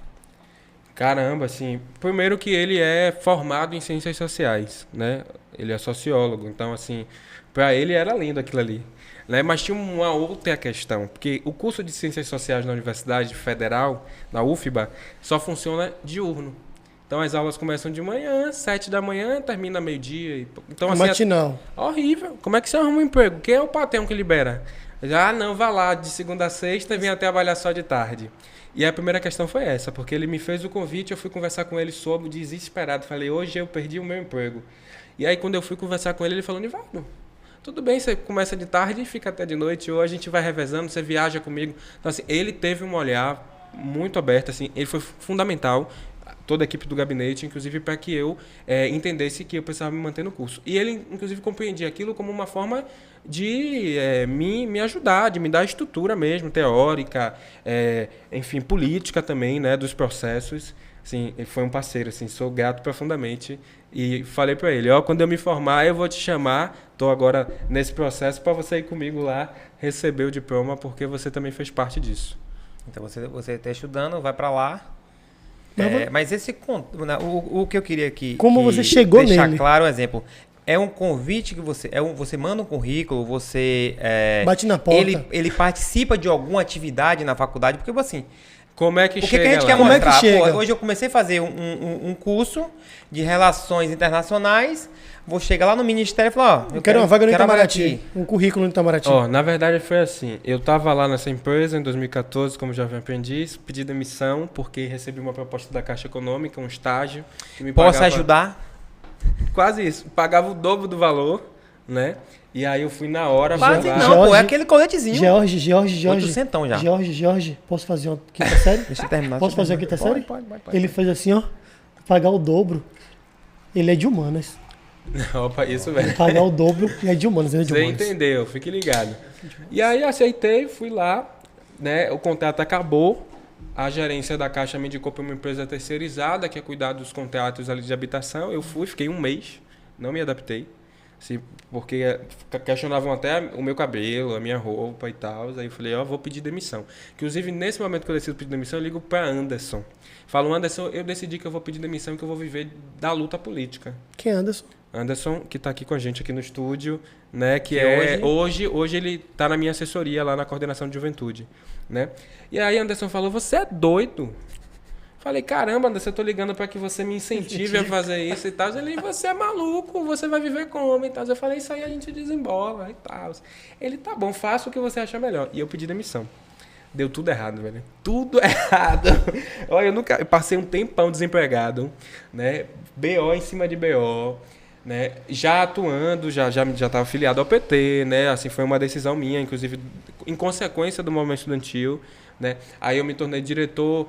Caramba, assim, primeiro que ele é formado em Ciências Sociais, né? Ele é sociólogo, então, assim, para ele era lindo aquilo ali, né? Mas tinha uma outra questão, porque o curso de Ciências Sociais na Universidade Federal, na UFBA, só funciona diurno. Então as aulas começam de manhã, 7 da manhã, termina meio-dia. Então, assim, matinal. Horrível. Como é que você arruma um emprego? Quem é o patrão que libera? Não, vá lá de segunda a sexta e vem até trabalhar só de tarde. E a primeira questão foi essa, porque ele me fez o convite, eu fui conversar com ele sobre, desesperado. Falei, hoje eu perdi o meu emprego. E aí quando eu fui conversar com ele, ele falou, Nivaldo, tudo bem, você começa de tarde e fica até de noite, ou a gente vai revezando, você viaja comigo. Então, assim, ele teve um olhar muito aberta, assim, ele foi fundamental, toda a equipe do gabinete, inclusive para que eu entendesse que eu precisava me manter no curso. E ele, inclusive, compreendia aquilo como uma forma de me ajudar, de me dar estrutura mesmo, teórica, enfim, política também, né, dos processos. Assim, ele foi um parceiro, assim, sou grato profundamente. E falei para ele, quando eu me formar, eu vou te chamar, estou agora nesse processo, para você ir comigo lá receber o diploma, porque você também fez parte disso. Então você está estudando, vai para lá. Mas Mas o que eu queria aqui Como você chegou deixar nele? claro um exemplo. É um convite que você manda um currículo, você Bate na porta. ele participa de alguma atividade na faculdade, porque assim, Como é que o que chega a gente lá? quer Como é que mostrar? chega? Pô, hoje eu comecei a fazer um curso de relações internacionais, vou chegar lá no ministério e falar, Eu quero uma vaga no quero Itamaraty. Um currículo no Itamaraty. Na verdade foi assim, eu estava lá nessa empresa em 2014 como jovem aprendiz, pedi demissão porque recebi uma proposta da Caixa Econômica, um estágio que me Posso pagava ajudar? quase isso, pagava o dobro do valor, né? E aí eu fui na hora, Quase fui lá. não, pô, é Jorge- aquele coletezinho. Jorge. 800 já. Jorge, posso fazer uma quinta série? Deixa eu terminar. Posso fazer a quinta série? Pode. Ele fez assim, ó, pagar o dobro. Ele é de humanas. Opa, isso, velho. Pagar o dobro e é de humanas, ele é de Você humanas. entendeu, fique ligado. E aí aceitei, fui lá, né? O contrato acabou. A gerência da Caixa me indicou para uma empresa terceirizada que ia cuidar dos contratos ali de habitação. Eu fui, fiquei um mês, não me adaptei. Assim, porque questionavam até o meu cabelo, a minha roupa e tal. Aí eu falei, vou pedir demissão. Inclusive, nesse momento que eu decido pedir demissão, eu ligo para Anderson. Falo, Anderson, eu decidi que eu vou pedir demissão e que eu vou viver da luta política. Quem é Anderson? Anderson, que está aqui com a gente aqui no estúdio, né? Que hoje ele está na minha assessoria lá na coordenação de juventude, né? E aí Anderson falou, você é doido? Falei, caramba, Anderson, eu tô ligando para que você me incentive a fazer isso e tal. Ele, você é maluco, você vai viver como e tal. Eu falei, isso aí a gente desembola e tal. Ele, tá bom, faça o que você achar melhor. E eu pedi demissão. Deu tudo errado, velho. Tudo errado. Olha, eu passei um tempão desempregado, né? BO em cima de BO, né? Já atuando, já estava afiliado ao PT, né? Assim, foi uma decisão minha, inclusive, em consequência do movimento estudantil, né? Aí eu me tornei diretor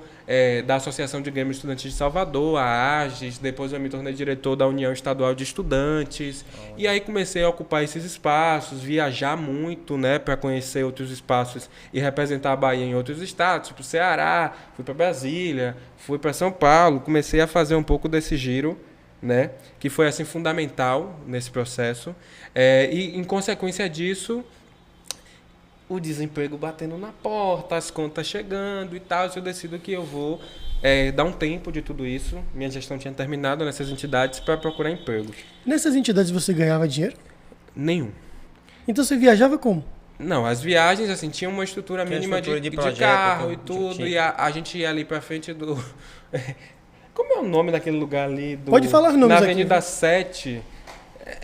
da Associação de Grêmios Estudantis de Salvador, a AGES, depois eu me tornei diretor da União Estadual de Estudantes, e aí comecei a ocupar esses espaços, viajar muito, né, para conhecer outros espaços e representar a Bahia em outros estados, fui para o Ceará, fui para Brasília, fui para São Paulo, comecei a fazer um pouco desse giro, né, que foi assim fundamental nesse processo, e em consequência disso o desemprego batendo na porta, as contas chegando e tal, eu decido que eu vou dar um tempo de tudo isso. Minha gestão tinha terminado nessas entidades para procurar emprego. Nessas entidades você ganhava dinheiro? Nenhum. Então você viajava como? Não, as viagens, assim, tinham uma estrutura mínima de projeto, carro e com- tudo, tinha. e a gente ia ali pra frente do... Como é o nome daquele lugar ali? Pode falar nomes Na aqui. Avenida 7...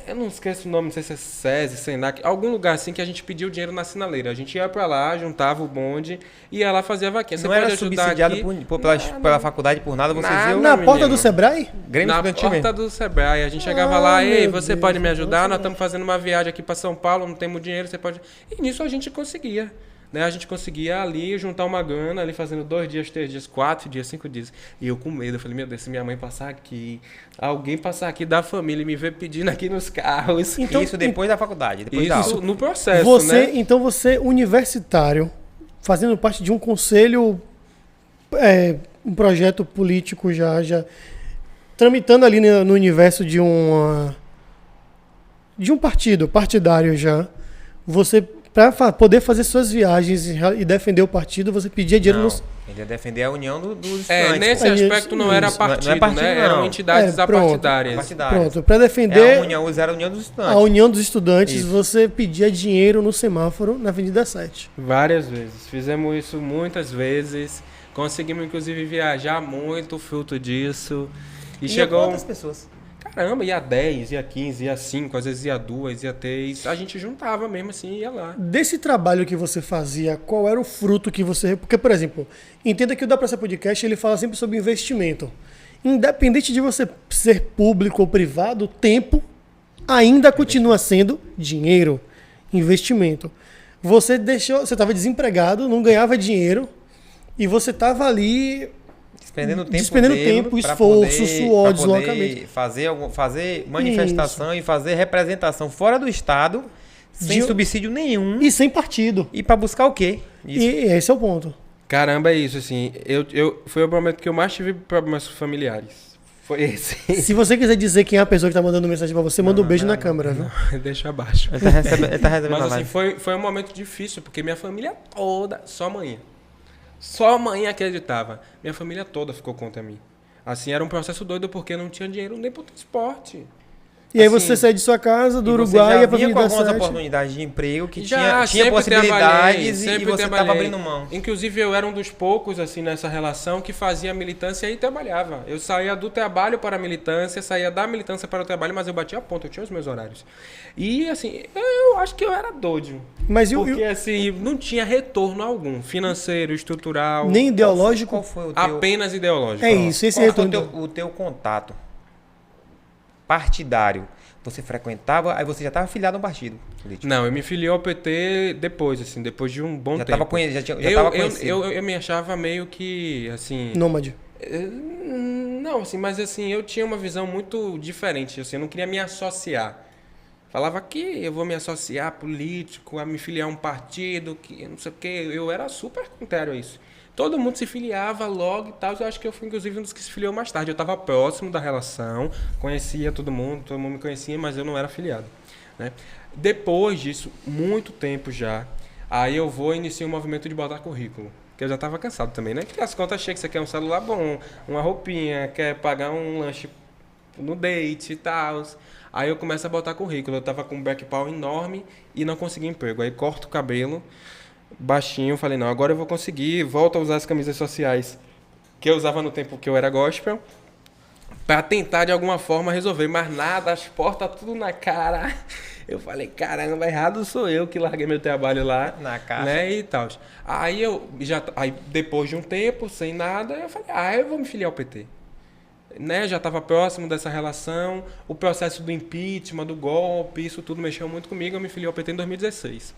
Eu não esqueço o nome, não sei se é SESI, Senac, algum lugar assim que a gente pediu dinheiro na sinaleira. A gente ia pra lá, juntava o bonde e ia lá fazer a vaquinha. Você Não era pode ajudar subsidiado aqui? pela faculdade por nada, você Nada. viu? Na porta menino. do Sebrae? Grêmio Na Estudantil porta mesmo. do Sebrae. A gente chegava lá, ei, meu você Deus, pode me então ajudar? Nós Sebrae. estamos fazendo uma viagem aqui para São Paulo, não temos dinheiro, você pode... E nisso a gente conseguia. Né? A gente conseguia ali juntar uma grana, ali fazendo 2 dias, 3 dias, 4 dias, 5 dias. E eu com medo, eu falei, meu Deus, se minha mãe passar aqui, alguém passar aqui da família e me ver pedindo aqui nos carros. Então, Isso depois da faculdade, depois da Isso aula. no processo, Você, né? então você universitário, fazendo parte de um conselho, um projeto político já tramitando ali no universo de um partido, partidário já, você, para poder fazer suas viagens e defender o partido, você pedia dinheiro Não, nos... ele ia defender a união dos estudantes. Nesse Isso, aspecto não era isso. partido, Não é partido, né? não. Eram entidades Pronto. apartidárias. Partidários. Pronto, para É defender a união dos estudantes. a união dos estudantes, Isso. você pedia dinheiro no semáforo na Avenida 7. Várias vezes. Fizemos isso muitas vezes. Conseguimos, inclusive, viajar muito fruto disso. E chegou... quantas pessoas? Caramba, ia 10, ia 15, ia 5, às vezes ia 2, ia 3. A gente juntava mesmo assim e ia lá. Desse trabalho que você fazia, qual era o fruto que você... Porque, por exemplo, entenda que o Da Praça Podcast ele fala sempre sobre investimento. Independente de você ser público ou privado, o tempo ainda continua sendo dinheiro, investimento. Você estava desempregado, não ganhava dinheiro, E você tava ali Despendendo tempo, Despendendo dele tempo, pra esforço, poder- suor, pra deslocamento. poder fazer manifestação e fazer representação fora do estado, sem De- subsídio nenhum. e sem partido. E pra buscar o quê? Isso. E esse é o ponto. Caramba, é isso, assim. Foi o momento que eu mais tive problemas familiares. Foi esse. Se você quiser dizer quem é a pessoa que tá mandando mensagem pra você, manda um beijo na câmera, viu? Deixa abaixo. Ele tá recebendo Mas a assim, live. foi um momento difícil, porque minha família toda, só a mãe. Só a mãe acreditava. Minha família toda ficou contra mim. Assim, era um processo doido, porque não tinha dinheiro nem pro transporte. E aí Assim, você sai de sua casa, do E você Uruguai, já ia pra vinha com Avenida algumas 7. oportunidades de emprego que Já, tinha sempre possibilidades e trabalhei, você estava abrindo mão. Inclusive, eu era um dos poucos, assim, nessa relação que fazia militância e trabalhava. Eu saía do trabalho para a militância, saía da militância para o trabalho, mas eu batia a ponta, eu tinha os meus horários. E, assim, eu acho que eu era doido. Mas e o- Porque, assim, não tinha retorno algum, financeiro, estrutural, nem ideológico. Qual foi o teu, apenas ideológico. É isso, esse qual foi retorno. o teu contato partidário? Você frequentava, aí você já estava afiliado a um partido político. Não, eu me filiei ao PT depois, assim, depois de um bom Já tempo. estava já eu, tava eu, conhecido. eu me achava meio que, assim... Nômade. Não, assim, mas assim, eu tinha uma visão muito diferente, assim, eu não queria me associar. Falava que eu vou me associar político, a me filiar a um partido, que não sei o quê. Eu era super contrário a isso. Todo mundo se filiava logo e tal. Eu acho que eu fui, inclusive, um dos que se filiou mais tarde. Eu estava próximo da relação, conhecia todo mundo me conhecia, mas eu não era filiado, né? Depois disso, muito tempo já, aí eu vou iniciar um movimento de botar currículo. Que eu já estava cansado também, né? Que as contas chegam, você quer um celular bom, uma roupinha, quer pagar um lanche no date e tal. Aí eu começo a botar currículo. Eu tava com um backpaw enorme e não consegui emprego. Aí corto o cabelo, baixinho, falei, não, agora eu vou conseguir. Volto a usar as camisas sociais que eu usava no tempo que eu era gospel, pra tentar de alguma forma resolver. Mas nada, as portas tudo na cara. Eu falei, caramba, errado sou eu que larguei meu trabalho lá, Na caixa. né, e tal. Aí depois de um tempo, sem nada, eu falei, eu vou me filiar ao PT. Né, já estava próximo dessa relação, o processo do impeachment, do golpe, isso tudo mexeu muito comigo. Eu me filiei ao PT em 2016.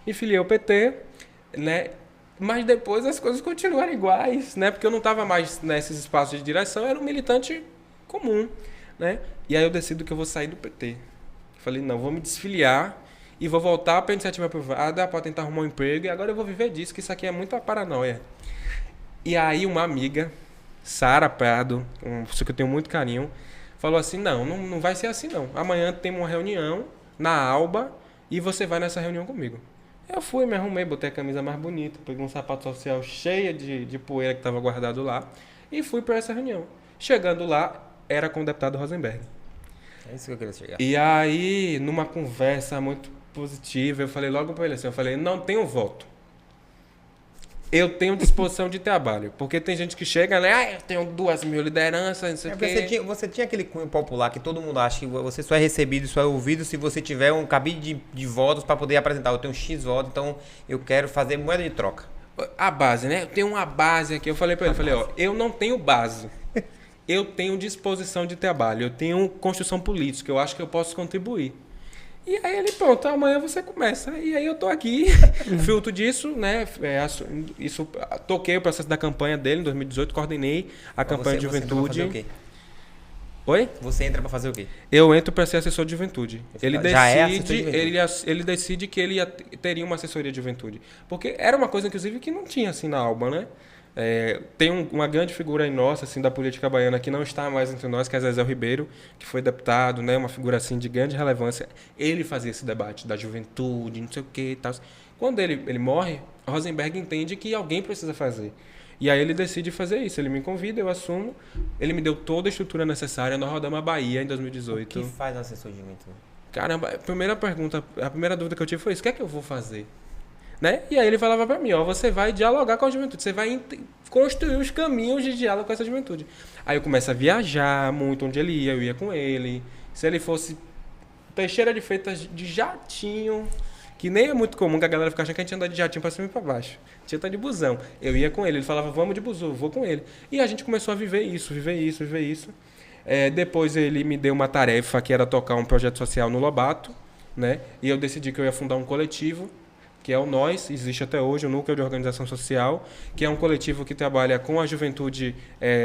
Me filiei ao PT, né, mas depois as coisas continuaram iguais, né, porque eu não estava mais nesses espaços de direção, eu era um militante comum, né, e aí eu decido que eu vou sair do PT. Falei, não, vou me desfiliar e vou voltar para a iniciativa privada para tentar arrumar um emprego, e agora eu vou viver disso, que isso aqui é muita paranoia. E aí uma amiga, Sara Prado, uma pessoa que eu tenho muito carinho, falou assim, não vai ser assim não. Amanhã tem uma reunião na Alba e você vai nessa reunião comigo. Eu fui, me arrumei, botei a camisa mais bonita, peguei um sapato social cheio de poeira que estava guardado lá e fui para essa reunião. Chegando lá, era com o deputado Rosenberg. É isso que eu queria chegar. E aí, numa conversa muito positiva, eu falei logo para ele assim, eu falei, não tenho voto. Eu tenho disposição de trabalho. Porque tem gente que chega, né? Eu tenho 2.000 lideranças, não sei o quê. Você tinha aquele cunho popular que todo mundo acha que você só é recebido, só é ouvido se você tiver um cabide de votos para poder apresentar. Eu tenho X votos, então eu quero fazer moeda de troca. A base, né? Eu tenho uma base aqui. Eu falei pra ele, eu não tenho base. Eu tenho disposição de trabalho. Eu tenho construção política. Eu acho que eu posso contribuir. E aí ele, pronto, amanhã você começa. E aí eu tô aqui, fruto disso, né? Toquei o processo da campanha dele em 2018, coordenei a campanha de juventude. Você entra pra fazer o quê? Oi? Você entra para fazer o quê? Eu entro para ser assessor de juventude. Ele Já é decide, assessor de juventude. ele decide que ele teria uma assessoria de juventude. Porque era uma coisa, inclusive, que não tinha assim na Alba, né? Tem uma grande figura aí nossa, assim, da política baiana, que não está mais entre nós, que é Zezé Ribeiro, que foi deputado, né? Uma figura assim de grande relevância. Ele fazia esse debate da juventude, não sei o que e tal. Quando ele morre, Rosenberg entende que alguém precisa fazer. E aí ele decide fazer isso. Ele me convida, eu assumo. Ele me deu toda a estrutura necessária. Nós rodamos a Bahia em 2018. O que faz um assessor de juventude? Caramba, a primeira dúvida que eu tive foi isso: o que é que eu vou fazer? Né? E aí ele falava pra mim, você vai dialogar com a juventude, você vai construir os caminhos de diálogo com essa juventude. Aí eu começo a viajar muito onde ele ia, eu ia com ele. Se ele fosse Teixeira de Freitas de jatinho, que nem é muito comum que a galera fica achando que a gente anda de jatinho pra cima e pra baixo. Tinha que estar de busão. Eu ia com ele, ele falava, vamos de busão, vou com ele. E a gente começou a viver isso. Depois ele me deu uma tarefa que era tocar um projeto social no Lobato, né? E eu decidi que eu ia fundar um coletivo que é o NOS, existe até hoje, o Núcleo de Organização Social, que é um coletivo que trabalha com a juventude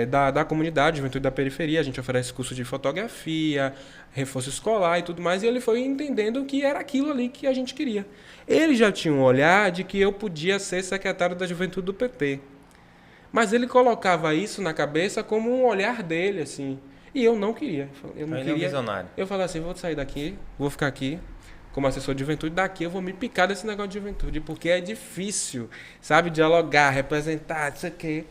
da comunidade, juventude da periferia. A gente oferece curso de fotografia, reforço escolar e tudo mais, e ele foi entendendo que era aquilo ali que a gente queria. Ele já tinha um olhar de que eu podia ser secretário da juventude do PT. Mas ele colocava isso na cabeça como um olhar dele, assim. E eu não queria. Eu não Ele é um queria. visionário. Eu falei assim, vou sair daqui, vou ficar aqui como assessor de juventude, daqui eu vou me picar desse negócio de juventude, porque é difícil, sabe, dialogar, representar, isso aqui.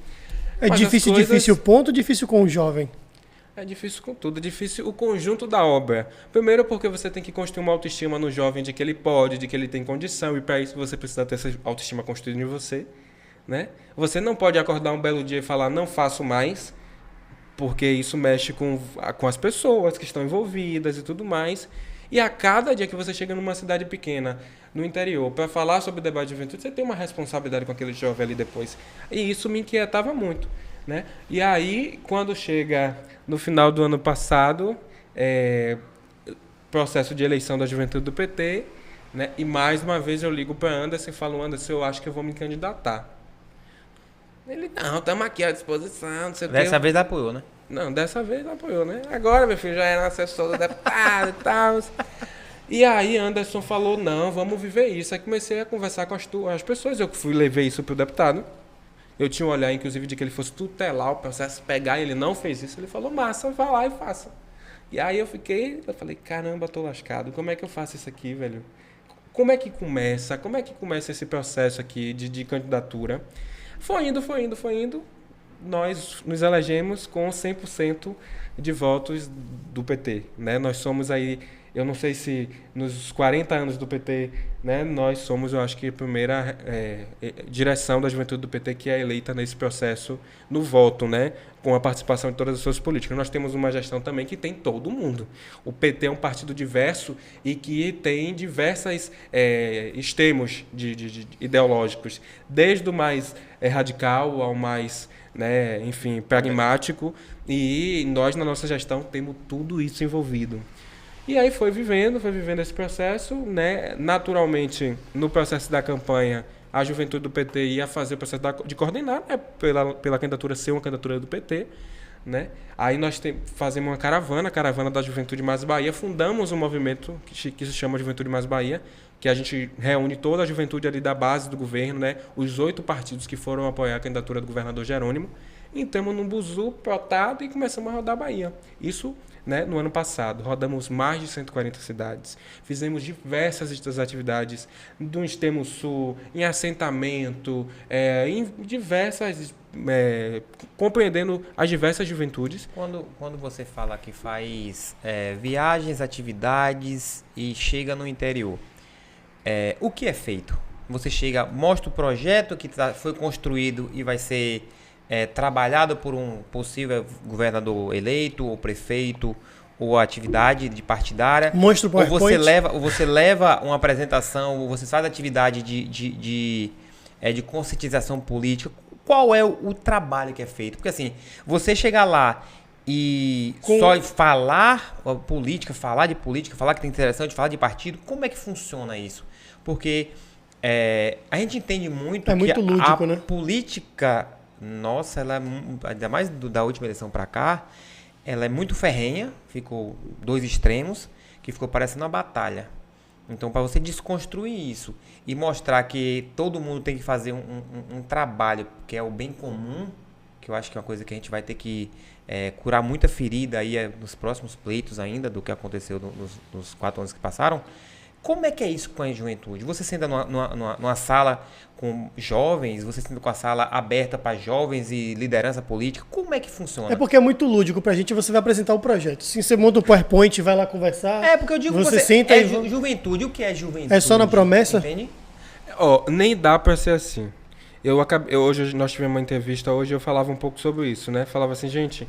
É difícil ponto, difícil com o jovem. É difícil com tudo, é difícil o conjunto da obra. Primeiro porque você tem que construir uma autoestima no jovem de que ele pode, de que ele tem condição, e para isso você precisa ter essa autoestima construída em você, né? Você não pode acordar um belo dia e falar, não faço mais, porque isso mexe com as pessoas que estão envolvidas e tudo mais. E a cada dia que você chega numa cidade pequena, no interior, para falar sobre o debate de juventude, você tem uma responsabilidade com aquele jovem ali depois. E isso me inquietava muito, né? E aí, quando chega no final do ano passado, processo de eleição da juventude do PT, né? E mais uma vez eu ligo para Anderson e falo, Anderson, eu acho que eu vou me candidatar. Ele, não, estamos aqui à disposição, não sei o quê. Dessa vez apoiou, né? Não, dessa vez apoiou, né? Agora, meu filho, já era assessor do deputado e tal. E aí Anderson falou, não, vamos viver isso. Aí comecei a conversar com as pessoas. Eu levei isso pro deputado. Eu tinha um olhar, inclusive, de que ele fosse tutelar o processo, pegar, e ele não fez isso. Ele falou, massa, vá lá e faça. E aí eu falei, caramba, tô lascado. Como é que eu faço isso aqui, velho? Como é que começa? Como é que começa esse processo aqui de candidatura? Foi indo. Nós nos elegemos com 100% de votos do PT, né? Nós somos aí, eu não sei se nos 40 anos do PT, né, nós somos, eu acho que a primeira direção da juventude do PT que é eleita nesse processo no voto, né, com a participação de todas as suas políticas. Nós temos uma gestão também que tem todo mundo. O PT é um partido diverso e que tem diversos extremos ideológicos, desde o mais radical ao mais, né, enfim, pragmático, e nós na nossa gestão temos tudo isso envolvido. E aí foi vivendo esse processo, né? Naturalmente, no processo da campanha, a juventude do PT ia fazer o processo de coordenar, né? pela candidatura ser uma candidatura do PT, né? Aí nós fazemos uma caravana, a Caravana da Juventude Mais Bahia, fundamos um movimento que se chama Juventude Mais Bahia, que a gente reúne toda a juventude ali da base do governo, né? Os 8 partidos que foram apoiar a candidatura do governador Jerônimo. Entramos num buzu plotado e começamos a rodar a Bahia. Isso, né, no ano passado. Rodamos mais de 140 cidades. Fizemos diversas atividades do extremo sul, em assentamento, em diversas... compreendendo as diversas juventudes. Quando você fala que faz viagens, atividades e chega no interior, o que é feito? Você chega, mostra o projeto que foi construído e vai ser trabalhado por um possível governador eleito, ou prefeito, ou atividade de partidária. Mostra o PowerPoint. Ou você leva uma apresentação, ou você faz atividade de conscientização política. Qual é o trabalho que é feito? Porque assim, você chegar lá e só falar de política, falar que tem interessante, falar de partido, como é que funciona isso? Porque a gente entende muito que muito lúdico, né? Política, nossa, ela ainda mais da última eleição para cá, ela é muito ferrenha, ficou 2 extremos, que ficou parecendo uma batalha. Então, para você desconstruir isso e mostrar que todo mundo tem que fazer um trabalho que é o bem comum, que eu acho que é uma coisa que a gente vai ter que curar muita ferida aí nos próximos pleitos ainda do que aconteceu nos 4 anos que passaram. Como é que é isso com a juventude? Você senta numa sala com jovens, você senta com a sala aberta para jovens e liderança política, como é que funciona? É porque é muito lúdico pra gente, você vai apresentar o projeto. Se você monta o PowerPoint, vai lá conversar. Porque eu digo você senta e... juventude, o que é juventude? É só na promessa? Entende? Nem dá para ser assim. Hoje nós tivemos uma entrevista, hoje eu falava um pouco sobre isso, né? Falava assim, gente,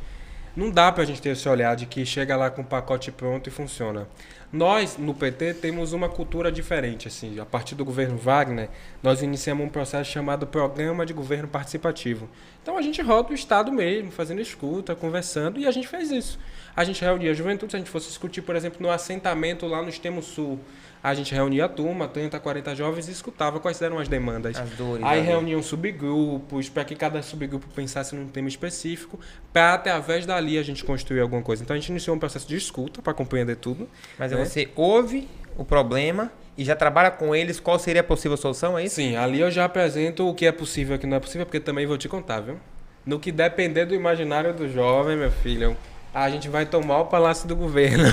não dá pra gente ter esse olhar de que chega lá com o pacote pronto e funciona. Nós, no PT, temos uma cultura diferente. Assim, a partir do governo Wagner, nós iniciamos um processo chamado Programa de Governo Participativo. Então, a gente roda o Estado mesmo, fazendo escuta, conversando, e a gente fez isso. A gente reunia a juventude, se a gente fosse discutir, por exemplo, no assentamento lá no Extremo Sul, a gente reunia a turma, 30, 40 jovens, e escutava quais eram as demandas. As dores. Aí reuniam subgrupos, para que cada subgrupo pensasse num tema específico, para através dali a gente construir alguma coisa. Então a gente iniciou um processo de escuta para compreender tudo. Mas né? você ouve o problema e já trabalha com eles, qual seria a possível solução, é isso? Sim, ali eu já apresento o que é possível e o que não é possível, porque também vou te contar, viu? No que depender do imaginário do jovem, meu filho, a gente vai tomar o palácio do governo.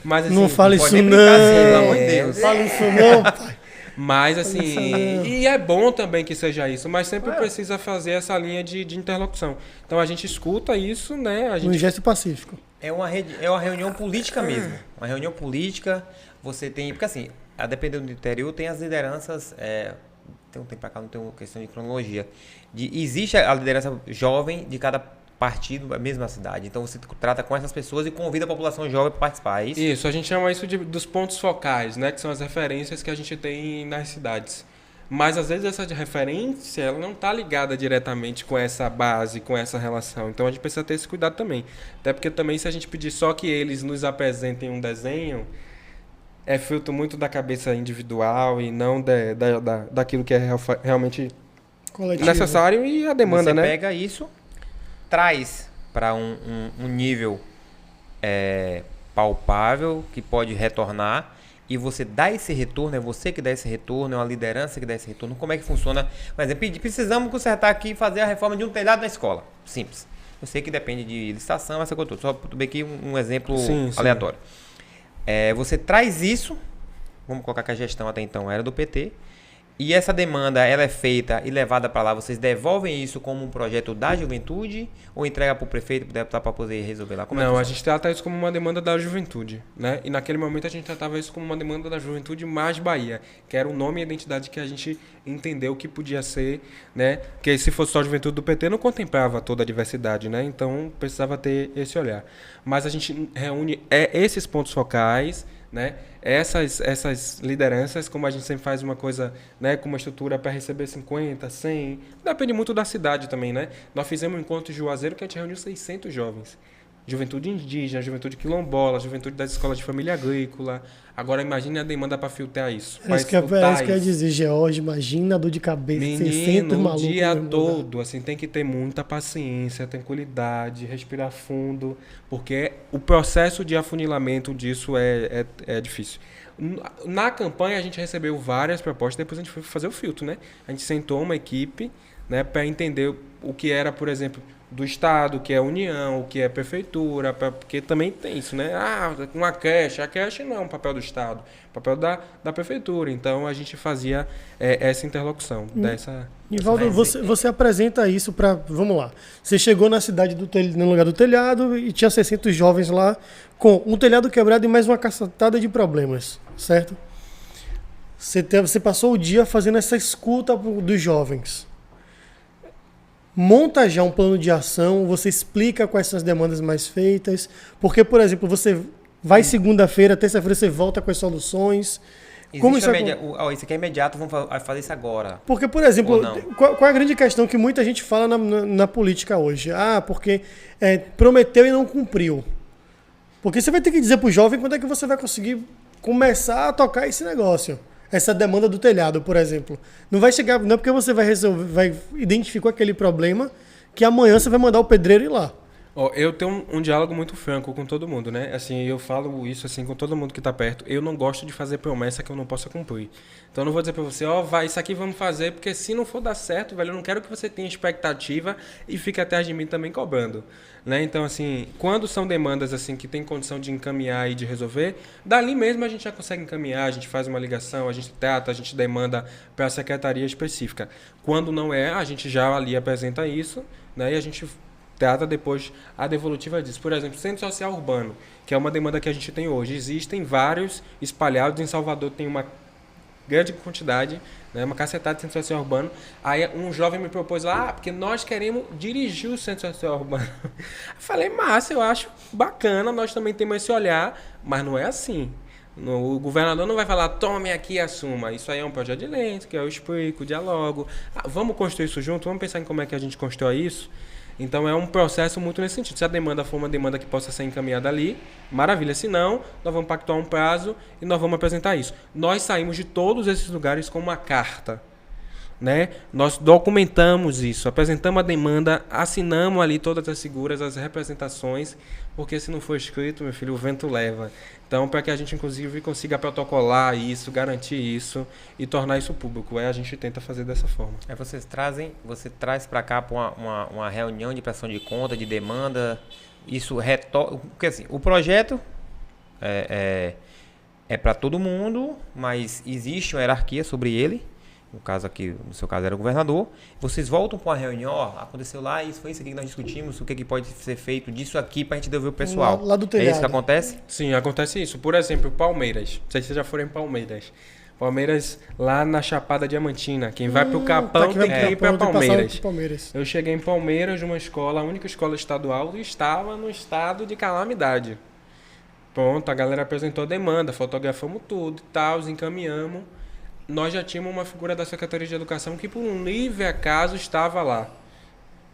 Mas, assim, Não fala pode isso nem não. brincar assim, pelo amor de Deus. Fala isso não, pai. Mas Isso assim, não. e é bom também que seja isso, mas sempre precisa fazer essa linha de interlocução. Então a gente escuta isso, né? A Um gente gesto pacífico. É uma reunião política mesmo. Uma reunião política, você tem... Porque assim, a depender do interior, tem as lideranças... tem um tempo pra cá, não tem uma questão de cronologia. Existe a liderança jovem de cada partido, mesmo na cidade. Então você trata com essas pessoas e convida a população jovem para participar, é isso? Isso, a gente chama isso dos pontos focais, né? Que são as referências que a gente tem nas cidades. Mas às vezes essa referência ela não está ligada diretamente com essa base, com essa relação. Então a gente precisa ter esse cuidado também. Até porque também se a gente pedir só que eles nos apresentem um desenho, é fruto muito da cabeça individual e não daquilo que é realmente Coletivo. necessário e a demanda, você né? pega isso, traz para um nível palpável que pode retornar e você dá esse retorno, é você que dá esse retorno, é uma liderança que dá esse retorno. Como é que funciona? Por exemplo, precisamos consertar aqui e fazer a reforma de um telhado na escola. Simples. Eu sei que depende de licitação, essa coisa toda. Só para ver aqui um exemplo aleatório. Você traz isso, vamos colocar que a gestão até então era do PT, e essa demanda ela é feita e levada para lá, vocês devolvem isso como um projeto da juventude ou entrega para o prefeito, para o deputado para poder resolver lá? Como Não, é a gente trata isso como uma demanda da juventude, né? E naquele momento a gente tratava isso como uma demanda da juventude mais Bahia, que era o nome e a identidade que a gente entendeu que podia ser, né? Porque se fosse só a juventude do PT, não contemplava toda a diversidade, né? Então precisava ter esse olhar. Mas a gente reúne esses pontos focais, né? Essas lideranças, como a gente sempre faz uma coisa, né, com uma estrutura para receber 50, 100, depende muito da cidade também, né? Nós fizemos um encontro em Juazeiro que a gente reuniu 600 jovens. Juventude indígena, juventude quilombola, juventude das escolas de família agrícola. Agora imagine a demanda para filtrar isso. É isso que eu ia dizer, George, imagina a dor de cabeça, 600 Menino, o malucos. dia todo, assim, tem que ter muita paciência, tranquilidade, respirar fundo, porque o processo de afunilamento disso é difícil. Na campanha a gente recebeu várias propostas, depois a gente foi fazer o filtro, né? A gente sentou uma equipe, né, para entender o que era, por exemplo, do Estado, o que é União, o que é Prefeitura, porque também tem isso, né? Uma creche, a creche não é um papel do Estado, é um papel da Prefeitura. Então, a gente fazia essa interlocução. Nivaldo, você apresenta isso para... Vamos lá. Você chegou na cidade, no lugar do telhado, e tinha 600 jovens lá, com um telhado quebrado e mais uma cacetada de problemas, certo? Você passou o dia fazendo essa escuta dos jovens. Monta já um plano de ação, você explica quais são as demandas mais feitas, porque, por exemplo, você vai segunda-feira, terça-feira você volta com as soluções. Como isso isso aqui é imediato, vamos fazer isso agora. Porque, por exemplo, qual é a grande questão que muita gente fala na política hoje? Porque prometeu e não cumpriu. Porque você vai ter que dizer pro jovem quando é que você vai conseguir começar a tocar esse negócio. Essa demanda do telhado, por exemplo. Não vai chegar, não é porque você vai identificar aquele problema que amanhã você vai mandar o pedreiro ir lá. Eu tenho um diálogo muito franco com todo mundo, né? Assim, eu falo isso assim com todo mundo que tá perto. Eu não gosto de fazer promessa que eu não possa cumprir. Então eu não vou dizer pra você, vai, isso aqui vamos fazer, porque se não for dar certo, velho, eu não quero que você tenha expectativa e fique atrás de mim também cobrando, né? Então, assim, quando são demandas assim que tem condição de encaminhar e de resolver, dali mesmo a gente já consegue encaminhar, a gente faz uma ligação, a gente trata, a gente demanda para a secretaria específica. Quando não a gente já ali apresenta isso, né? E a gente trata depois a devolutiva disso. Por exemplo, centro social urbano, que é uma demanda que a gente tem hoje. Existem vários espalhados. Em Salvador tem uma grande quantidade, né, uma cacetada de centro social urbano. Aí um jovem me propôs lá, porque nós queremos dirigir o centro social urbano. Eu falei, massa, eu acho bacana, nós também temos esse olhar, mas não é assim. O governador não vai falar, tome aqui e assuma. Isso aí é um projeto de lei, que eu explico, dialogo. Vamos construir isso junto, vamos pensar em como é que a gente constrói isso. Então é um processo muito nesse sentido. Se a demanda for uma demanda que possa ser encaminhada ali, maravilha. Se não, nós vamos pactuar um prazo e nós vamos apresentar isso. Nós saímos de todos esses lugares com uma carta. Né? Nós documentamos isso, apresentamos a demanda, assinamos ali todas as figuras, as representações, porque se não for escrito, meu filho, o vento leva. Então, para que a gente, inclusive, consiga protocolar isso, garantir isso e tornar isso público, a gente tenta fazer dessa forma. Aí você traz para cá pra uma reunião de prestação de conta, de demanda, isso retorna, porque assim, o projeto é para todo mundo, mas existe uma hierarquia sobre ele. No caso aqui, no seu caso era o governador, vocês voltam para uma reunião, ó, aconteceu lá, isso foi isso aqui que nós discutimos, o que pode ser feito disso aqui para a gente devolver o pessoal. Lá do telhado. É isso que acontece? Sim, acontece isso. Por exemplo, Palmeiras. Não sei se vocês já foram em Palmeiras. Palmeiras lá na Chapada Diamantina. Quem vai pro Capão tem que ir para Palmeiras. Eu cheguei em Palmeiras, numa escola, a única escola estadual, e estava no estado de calamidade. Pronto, a galera apresentou a demanda, fotografamos tudo e tal, encaminhamos. Nós já tínhamos uma figura da Secretaria de Educação que, por um livre acaso, estava lá.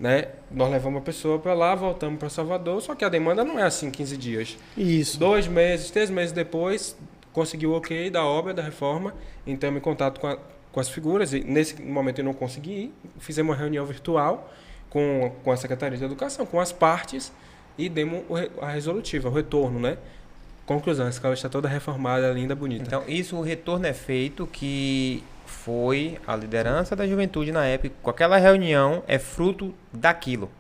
Né? Nós levamos a pessoa para lá, voltamos para Salvador, só que a demanda não é assim 15 dias. Isso. 2 meses, 3 meses depois, conseguiu o ok da obra, da reforma, entramos em contato com as figuras, e nesse momento eu não consegui ir, fizemos uma reunião virtual com a Secretaria de Educação, com as partes, e demos a resolutiva, o retorno, né? Conclusão, a escola está toda reformada, linda, bonita. Então, o retorno é feito que foi a liderança da juventude na época, com aquela reunião, é fruto daquilo.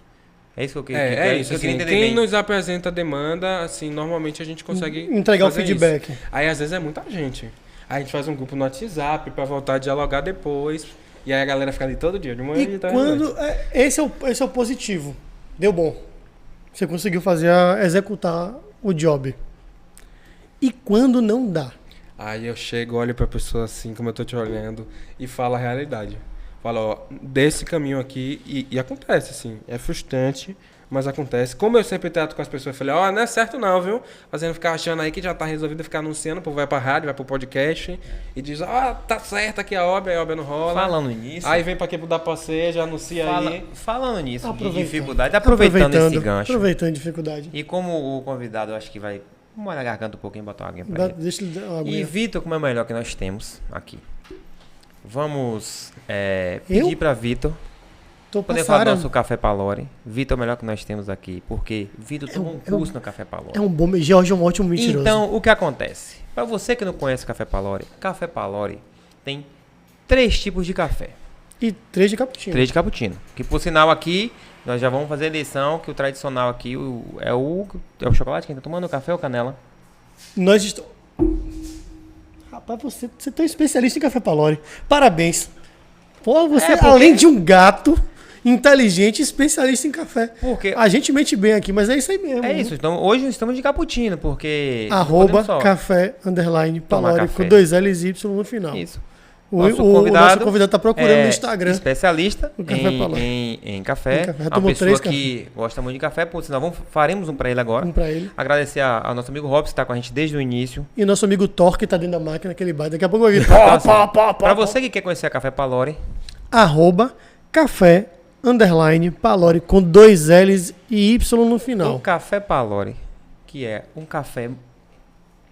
É isso que eu queria isso, assim, quem nos apresenta a demanda, assim, normalmente a gente consegue entregar o feedback. Isso. Aí, às vezes, é muita gente. Aí a gente faz um grupo no WhatsApp para voltar a dialogar depois, e aí a galera fica ali todo dia, de manhã e quando esse é o positivo. Deu bom. Você conseguiu executar o job. E quando não dá? Aí eu chego, olho pra pessoa assim, como eu tô te olhando, e falo a realidade. Falo, ó, desse caminho aqui, e acontece, assim, é frustrante, mas acontece. Como eu sempre trato com as pessoas, eu falei, ó, não é certo não, viu? Fazendo ficar achando aí que já tá resolvido, ficar anunciando, o povo vai pra rádio, vai pro podcast, e diz, ó, tá certo aqui a obra não rola. Falando nisso... Aí vem pra quê pro dar passeio, já anuncia aí. Falando nisso, de dificuldade, aproveitando esse gancho. Aproveitando a dificuldade. E como o convidado, eu acho que vai... Molha a garganta um pouquinho e botar uma aguinha pra ele. Deixa ele dar uma aguinha. E Vitor, como é o melhor que nós temos aqui? Vamos pedir pra Vitor poder falar do nosso Café Palore. Vitor é o melhor que nós temos aqui, porque Vitor tomou um curso no Café Palore. É um bom... Jorge é um ótimo mentiroso. Então, o que acontece? Pra você que não conhece o Café Palore tem 3 tipos de café. E 3 de cappuccino. 3 de cappuccino. Que, por sinal, aqui... Nós já vamos fazer a eleição, que o tradicional aqui é o chocolate. Quem tá tomando o café ou canela? Nós estamos... Rapaz, você é um especialista em Café Palore. Parabéns. Pô, você, além de um gato inteligente, especialista em café. Porque a gente mente bem aqui, mas é isso aí mesmo. É isso. Então, hoje nós estamos de cappuccino, porque... @café_Palore, com 2 L's e Y no final. Isso. O nosso convidado está procurando no Instagram. Especialista em café. Uma pessoa que gosta muito de café. Por sinal, faremos um para ele agora. Agradecer ao nosso amigo Robson, que está com a gente desde o início. E nosso amigo Thor, que está dentro da máquina, aquele bar. Daqui a pouco vai vir. Para você que quer conhecer a Café Palore, @café_Palore, com 2 L's e Y no final. O Café Palore, que é um café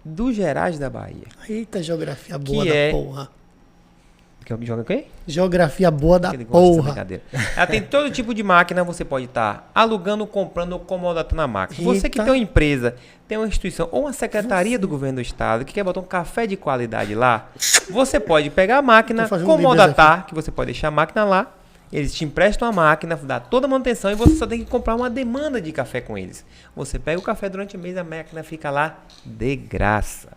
do Gerais da Bahia. Eita, geografia boa da porra. Que joga o quê? Geografia boa da porra. Ela tem todo tipo de máquina, você pode estar alugando, comprando ou comodatando a máquina. Você que tem uma empresa, tem uma instituição ou uma secretaria do governo do estado que quer botar um café de qualidade lá, você pode pegar a máquina, comodatar, que você pode deixar a máquina lá, eles te emprestam a máquina, dá toda a manutenção e você só tem que comprar uma demanda de café com eles. Você pega o café durante o mês, a máquina fica lá de graça.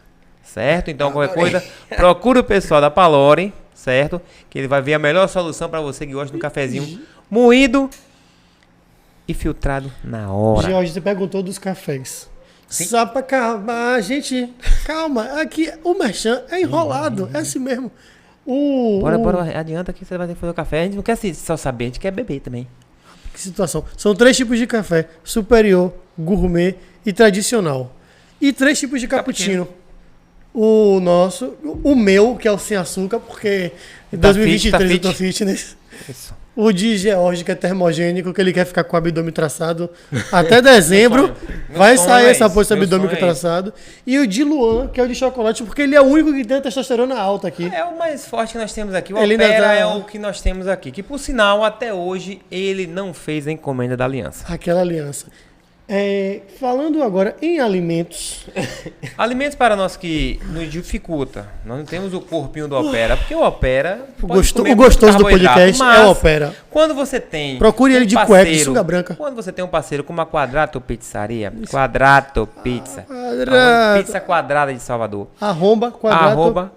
Certo? Então, qualquer coisa, procura o pessoal da Palore, certo? Que ele vai ver a melhor solução para você que gosta de um cafezinho moído e filtrado na hora. Jorge, você perguntou dos cafés. Sim. Só pra calma, gente, calma. Aqui o merchan é enrolado, é assim mesmo. Bora, adianta que você vai ter que fazer o café. A gente não quer só saber, a gente quer beber também. Que situação. São 3 tipos de café: superior, gourmet e tradicional. E 3 tipos de cappuccino. o meu, que é o sem açúcar, porque em Tá 2023 fit, eu tô fitness. Isso. O de George, que é termogênico, que ele quer ficar com o abdômen traçado até dezembro. Meu Vai sonho sair é essa isso, porra meu abdômen sonho é traçado. E o de Luan, que é o de chocolate, porque ele é o único que tem a testosterona alta aqui. É o mais forte que nós temos aqui. O Ele ainda Opera tá- é o que nós temos aqui. Que, por sinal, até hoje, ele não fez a encomenda da aliança. Aquela aliança. Falando agora em alimentos. Alimentos para nós que nos dificulta. Nós não temos o corpinho do Opera, porque o Opera. pode comer O gostoso do muito carboidrato, podcast é mas o Opera. Quando você tem. Procure ele de cueca e sunga branca. Quando você tem um parceiro como a Quadrato Pizzaria. Quadrato Pizza. Quadrato. A pizza quadrada de Salvador. Arroba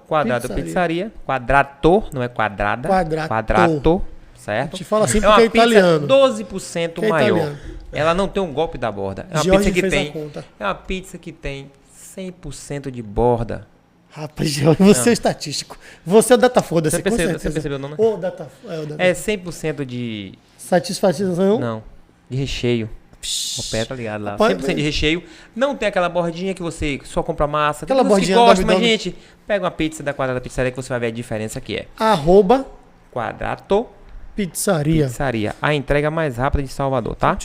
Quadrato Pizzaria. Quadrato, não é quadrada. Quadrato. Quadrato, certo? Te fala assim uma porque é pizza italiano. 12% Que é maior. italiano. Ela não tem um golpe da borda. É uma Jorge pizza que fez a tem. conta. É uma pizza que tem 100% de borda. Rapaz, Jorge, você é estatístico. Você é o Datafoda, Você com percebeu- certeza. você percebeu não, né? O Datafoda. É 100% de. Satisfação. Não, de recheio. O pé tá ligado lá. Rapaz, 100% de recheio. Não tem aquela bordinha que você só compra massa. Aquela Tem pessoas que bordinha do gostam, mas, abdômen. gente, pega uma pizza da Quadrada Pizzaria que você vai ver a diferença que é. Arroba Quadrato Pizzaria. Pizzaria. A entrega mais rápida de Salvador, tá?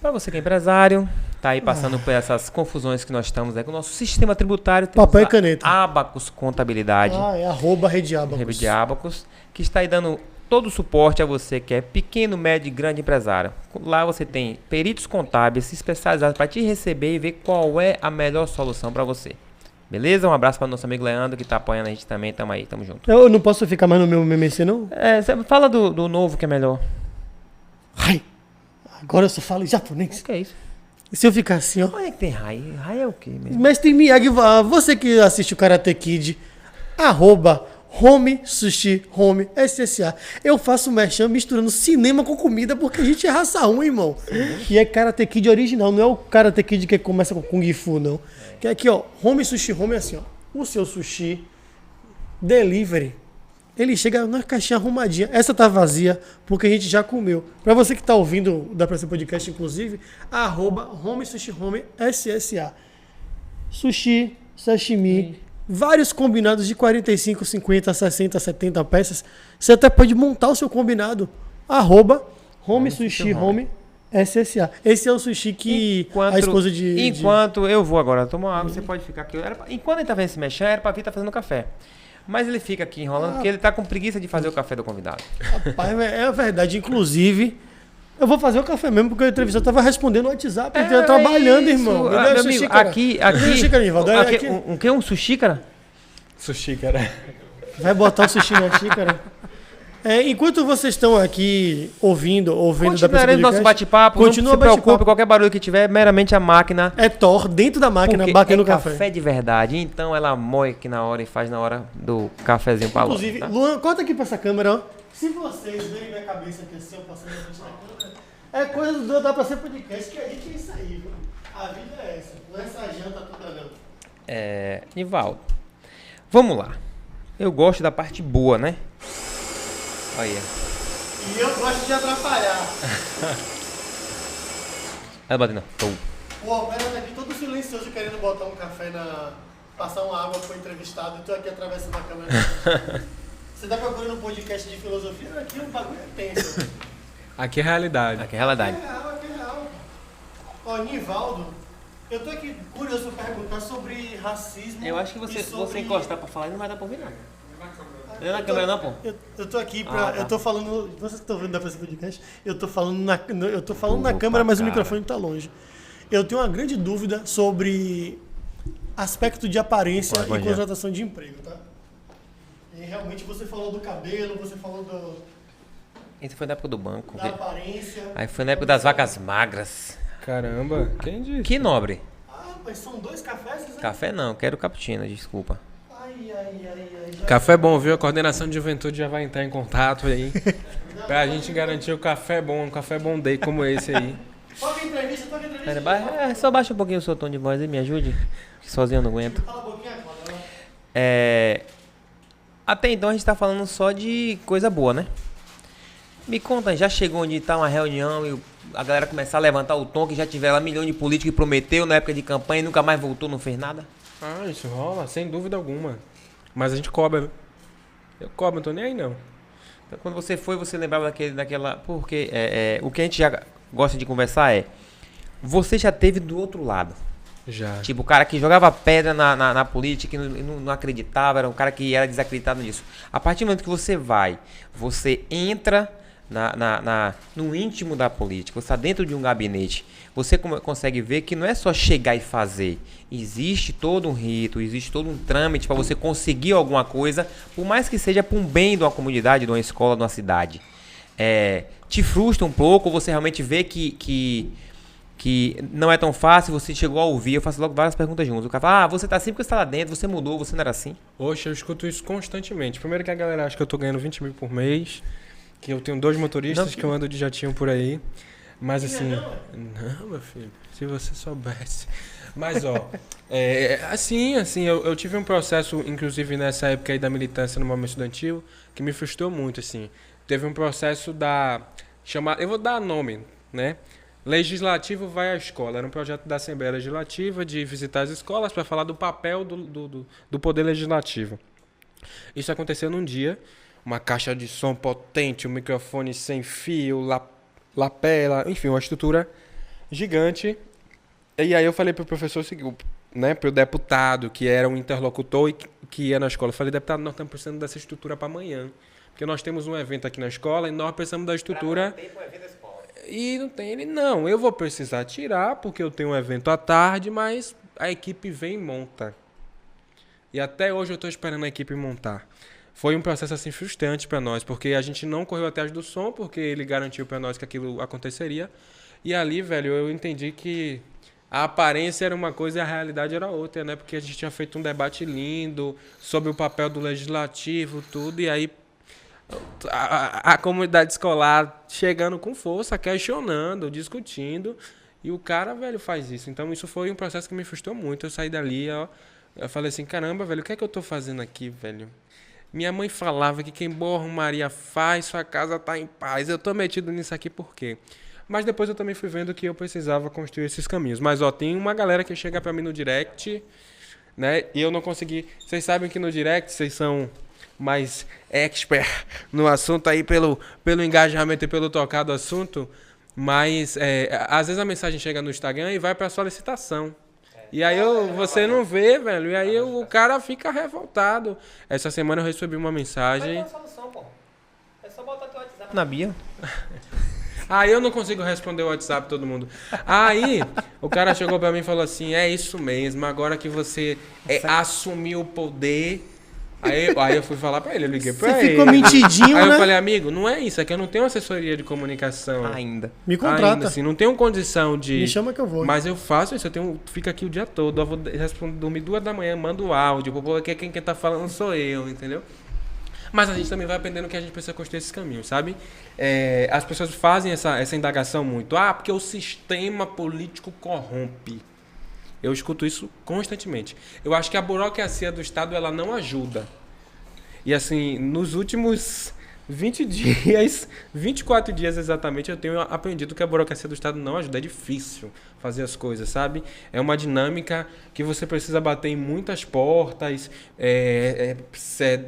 Pra você que é empresário, tá aí passando por essas confusões que nós estamos, né? Com o nosso sistema tributário. temos Papel e a caneta. Abacus Contabilidade. É arroba Rede Abacus. Rede de Abacus, que está aí dando todo o suporte a você que é pequeno, médio e grande empresário. Lá você tem peritos contábeis especializados para te receber e ver qual é a melhor solução para você. Beleza? Um abraço para o nosso amigo Leandro que está apoiando a gente também. Tamo aí, tamo junto. Eu não posso ficar mais no meu MMC, não? Você fala do novo que é melhor. Ai, agora eu só falo em japonês. O que é isso? E se eu ficar assim, ó. Onde é que tem Rai? Rai é o quê mesmo? Mestre Miyagi, você que assiste o Karate Kid, arroba Home Sushi Home SSA. Eu faço merchan misturando cinema com comida porque a gente é raça ruim, irmão. E é Karate Kid original, não é o Karate Kid que começa com Kung Fu, não. Que é aqui, ó, Home Sushi Home é assim, ó. O seu sushi delivery, ele chega na caixinha arrumadinha. Essa tá vazia porque a gente já comeu. Pra você que tá ouvindo da Praça Podcast, inclusive, arroba Home Sushi Home SSA. Sushi, sashimi, vários combinados de 45, 50, 60, 70 peças. Você até pode montar o seu combinado. Arroba Home Sushi Home SSA. Esse é o sushi que a esposa de... Enquanto eu vou agora tomar água, você pode ficar aqui. Enquanto ele tá fazendo esse mexer, era pra vir tá fazendo café. Mas ele fica aqui enrolando porque ele tá com preguiça de fazer o café do convidado. Rapaz, é verdade. Inclusive, eu vou fazer o café mesmo porque o entrevistador tava respondendo no WhatsApp. Ele tava trabalhando, isso. irmão. Me Meu dá essa amigo, xícara. aqui... Me dá essa xícara, Nivaldo. É aqui aqui. um que? Um sushi, cara? Sushi, cara. Vai botar o sushi na xícara. Enquanto vocês estão aqui ouvindo da Continuaremos nosso bate-papo. Não se Continua preocupe, bate-papo. qualquer barulho que tiver, meramente a máquina. É Thor dentro da máquina Porque batendo é café. café de verdade. Então ela moe aqui na hora e faz na hora do cafezinho pra loja, Inclusive, tá? Luan, corta aqui pra essa câmera, ó. Se vocês verem minha cabeça aqui assim, eu passando na frente da câmera, é coisa do Dá Pra Ser Podcast que a gente é isso aí, viu? A vida é essa. Não é essa janta toda, não. Nivaldo, vamos lá. Eu gosto da parte boa, né? Olha. E eu gosto de atrapalhar. Ela batendo. O Alberto tá aqui todo silencioso querendo botar um café passar uma água pro entrevistado e tô aqui atravessando a câmera. Você tá procurando um podcast de filosofia? Aqui o bagulho é tenso. Aqui é realidade. Aqui é realidade. Aqui é real. Ó, Nivaldo, eu tô aqui curioso pra perguntar sobre racismo. Eu acho que e sobre... você encostar pra falar e não vai dar pra ouvir nada. Não é na câmera não, pô? Eu tô aqui pra. Tá. Eu tô falando. Vocês que estão vendo da Praça Podcast, eu tô falando na Pô, câmera, mas o cara. microfone tá longe. Eu tenho uma grande dúvida sobre aspecto de aparência Bom e dia. contratação de emprego, tá? E realmente você falou do cabelo, você falou Isso foi na época do banco. da aparência. Aí foi na época das vacas magras. Caramba, quem disse? Que nobre. Ah, mas são 2 cafés, né? Café não, quero cappuccino, desculpa. Ai. Café bom, viu? A coordenação de juventude já vai entrar em contato aí. Pra gente garantir o café bom, um café bom day como esse aí. Toca entrevista. Pera, só baixa um pouquinho o seu tom de voz aí, me ajude. Que sozinho eu não aguento. Cala a boquinha, Cláudia. Até então a gente tá falando só de coisa boa, né? Me conta, já chegou onde tá uma reunião e o a galera começar a levantar o tom, que já tiver lá milhões de políticos que prometeu na época de campanha e nunca mais voltou, não fez nada? Ah, isso rola, sem dúvida alguma. Mas a gente cobra. Eu cobro, não tô nem aí não. Então, quando você foi, você lembrava daquela... Porque o que a gente já gosta de conversar é... Você já teve do outro lado. Já. Tipo, o cara que jogava pedra na política, que não acreditava, era um cara que era desacreditado nisso. A partir do momento que você entra no íntimo da política, você está dentro de um gabinete, você consegue ver que não é só chegar e fazer. Existe todo um rito, existe todo um trâmite para você conseguir alguma coisa, por mais que seja para um bem de uma comunidade, de uma escola, de uma cidade. Te frustra um pouco, você realmente vê que não é tão fácil, você chegou a ouvir, eu faço logo várias perguntas juntos. O cara fala, você tá assim porque você tá lá dentro, você mudou, você não era assim. Oxe, eu escuto isso constantemente. Primeiro que a galera acha que eu tô ganhando 20 mil por mês, que eu tenho 2 motoristas, que eu ando de jatinho por aí. Mas assim... Não, meu filho, se você soubesse. Mas, ó, eu tive um processo, inclusive nessa época aí da militância no movimento estudantil, que me frustrou muito, assim. Teve um processo eu vou dar nome, né? Legislativo vai à escola. Era um projeto da Assembleia Legislativa de visitar as escolas para falar do papel do Poder Legislativo. Isso aconteceu num dia. Uma caixa de som potente, um microfone sem fio, lapela, enfim, uma estrutura gigante. E aí eu falei para o professor, né, para o deputado, que era um interlocutor e que ia na escola. Eu falei, deputado, nós estamos precisando dessa estrutura para amanhã. Porque nós temos um evento aqui na escola e nós precisamos da estrutura... E não tem ele, não, eu vou precisar tirar porque eu tenho um evento à tarde, mas a equipe vem e monta. E até hoje eu estou esperando a equipe montar. Foi um processo assim frustrante para nós, porque a gente não correu atrás do som, porque ele garantiu para nós que aquilo aconteceria. E ali, velho, eu entendi que a aparência era uma coisa e a realidade era outra, né? Porque a gente tinha feito um debate lindo sobre o papel do legislativo, tudo, e aí a comunidade escolar chegando com força, questionando, discutindo, e o cara, velho, faz isso. Então isso foi um processo que me frustrou muito. Eu saí dali, ó, eu falei assim, caramba, velho, o que é que eu tô fazendo aqui, velho? Minha mãe falava que quem boa arrumaria faz, sua casa tá em paz. Eu tô metido nisso aqui por quê? Mas depois eu também fui vendo que eu precisava construir esses caminhos. Mas, ó, tem uma galera que chega pra mim no direct, né, e eu não consegui... Vocês sabem que no direct vocês são mais expert no assunto aí pelo engajamento e pelo tocar do assunto, mas às vezes a mensagem chega no Instagram e vai para solicitação. E aí você não vê, velho, e aí o cara fica revoltado. Essa semana eu recebi uma mensagem... Mas tem uma solução, pô. É só botar teu WhatsApp na bio. Aí eu não consigo responder o WhatsApp todo mundo. Aí o cara chegou pra mim e falou assim, é isso mesmo, agora que você assumiu o poder... Aí eu fui falar pra ele, eu liguei pra ele. Você ficou mentidinho, aí né? eu falei, amigo, não é isso, é que eu não tenho assessoria de comunicação. Ainda. Me contrata. Ainda, assim, não tenho condição de... Me chama que eu vou. Mas eu faço isso, fico aqui o dia todo, eu vou dormir 2 da manhã, mando áudio, porque quem tá falando sou eu, entendeu? Mas a gente também vai aprendendo que a gente precisa construir esses caminhos, sabe? As pessoas fazem essa indagação muito. Ah, porque o sistema político corrompe. Eu escuto isso constantemente. Eu acho que a burocracia do Estado, ela não ajuda. E assim, nos últimos 20 dias, 24 dias exatamente, eu tenho aprendido que a burocracia do Estado não ajuda. É difícil fazer as coisas, sabe? É uma dinâmica que você precisa bater em muitas portas,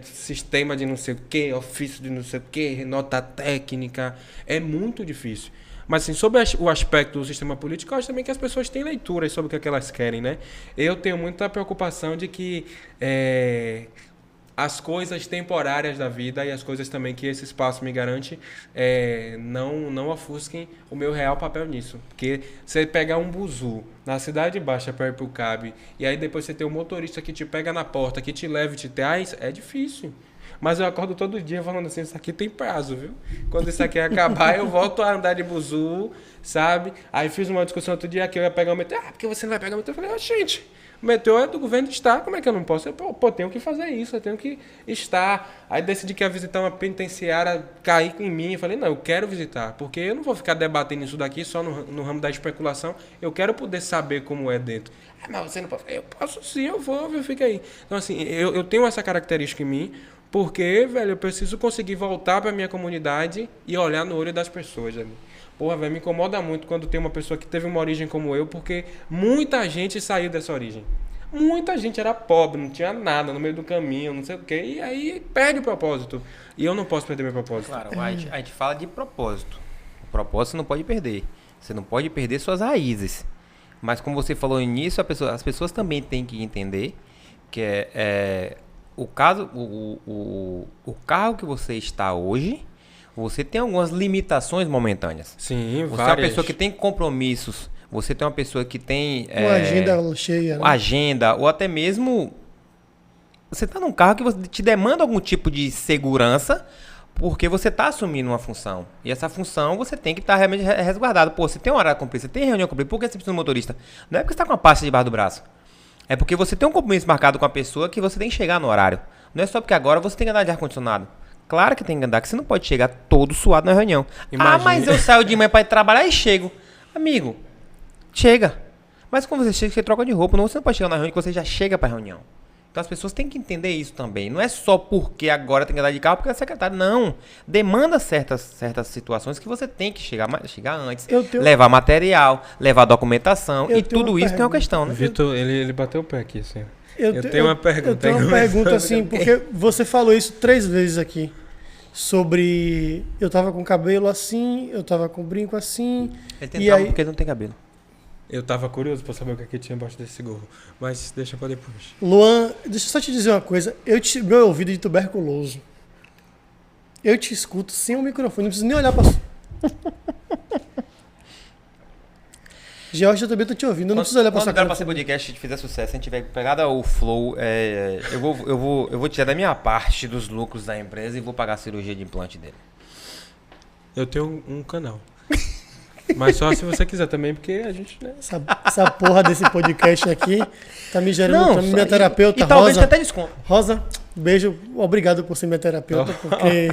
sistema de não sei o quê, ofício de não sei o quê, nota técnica. É muito difícil. Mas assim, sobre o aspecto do sistema político, eu acho também que as pessoas têm leituras sobre o que elas querem, né? Eu tenho muita preocupação de que as coisas temporárias da vida e as coisas também que esse espaço me garante não ofusquem o meu real papel nisso. Porque você pegar um buzu na Cidade Baixa para ir pro CAB e aí depois você ter um motorista que te pega na porta, que te leva e te traz, é difícil. Mas eu acordo todo dia falando assim, isso aqui tem prazo, viu? Quando isso aqui acabar, eu volto a andar de buzu, sabe? Aí fiz uma discussão outro dia que eu ia pegar o metrô. Ah, porque você não vai pegar o metrô? Eu falei, gente, o metrô é do governo do estado, como é que eu não posso? Eu tenho que fazer isso, eu tenho que estar. Aí decidi que ia visitar uma penitenciária, cair em mim. Eu falei, não, eu quero visitar, porque eu não vou ficar debatendo isso daqui só no ramo da especulação. Eu quero poder saber como é dentro. Ah, mas você não pode. Eu posso sim, eu vou, fica aí. Então, assim, eu tenho essa característica em mim, porque, velho, eu preciso conseguir voltar para minha comunidade e olhar no olho das pessoas, né? Porra, velho, me incomoda muito quando tem uma pessoa que teve uma origem como eu, porque muita gente saiu dessa origem. Muita gente era pobre, não tinha nada no meio do caminho, não sei o quê, e aí perde o propósito. E eu não posso perder meu propósito. Claro, a gente fala de propósito. O propósito você não pode perder. Você não pode perder suas raízes. Mas como você falou no início, as pessoas também têm que entender que o cargo que você está hoje, você tem algumas limitações momentâneas. Sim, Você é uma pessoa que tem compromissos. Você tem uma pessoa que tem... Uma agenda cheia, né? Agenda, ou até mesmo... Você está num cargo que te demanda algum tipo de segurança, porque você está assumindo uma função. E essa função você tem que estar realmente resguardado. Pô, você tem uma hora a cumprir, você tem reunião a cumprir. Por que você precisa de um motorista? Não é porque você está com a pasta debaixo do braço. É porque você tem um compromisso marcado com a pessoa que você tem que chegar no horário. Não é só porque agora você tem que andar de ar-condicionado. Claro que tem que andar, que você não pode chegar todo suado na reunião. Imagina. Ah, mas eu saio de manhã para ir trabalhar e chego. Amigo, chega. Mas quando você chega, você troca de roupa. Não, você não pode chegar na reunião que você já chega para a reunião. Então as pessoas têm que entender isso também. Não é só porque agora tem que andar de carro porque é secretário. Não. Demanda certas situações que você tem que chegar antes. Levar material, levar documentação. E tudo isso tem uma questão, né? Vitor, ele bateu o pé aqui, assim. Eu tenho uma pergunta. Eu tenho uma pergunta, assim, porque você falou isso 3 vezes aqui. Sobre... Eu tava com cabelo assim, eu tava com brinco assim. Ele tentava porque não tem cabelo. Eu tava curioso pra saber o que tinha embaixo desse gorro. Mas deixa pra depois. Luan, deixa eu só te dizer uma coisa. Meu ouvido é de tuberculoso. Eu te escuto sem o microfone. Não preciso nem olhar pra... George, eu também tô te ouvindo. Eu não preciso olhar pra sua cara. Quando o podcast fizer sucesso, a gente tiver pegado o flow, eu vou tirar da minha parte dos lucros da empresa e vou pagar a cirurgia de implante dele. Eu tenho um canal. Mas só se você quiser também, porque a gente... Né? Essa porra desse podcast aqui tá me gerando... Não, minha terapeuta, e talvez Rosa, até desconto. Rosa, beijo. Obrigado por ser minha terapeuta, porque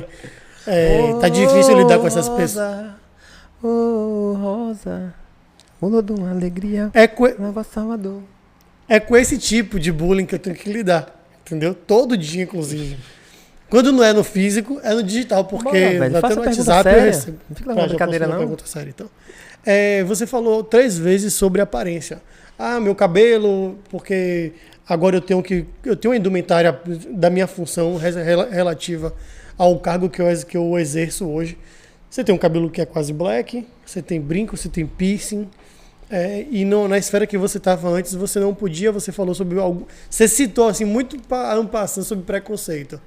tá difícil lidar com essas pessoas. Rosa, mundo de uma alegria, Nova Salvador. É com esse tipo de bullying que eu tenho que lidar, entendeu? Todo dia, inclusive. Quando não é no físico, é no digital, porque até no WhatsApp eu recebo. Não fica levando brincadeira, não. Pergunta séria, então. Você falou 3 vezes sobre aparência. Ah, meu cabelo, porque agora eu tenho uma indumentária da minha função relativa ao cargo que eu exerço hoje. Você tem um cabelo que é quase black, você tem brinco, você tem piercing. E na esfera que você estava antes, você não podia, você falou sobre algo. Você citou assim, muito passando sobre preconceito.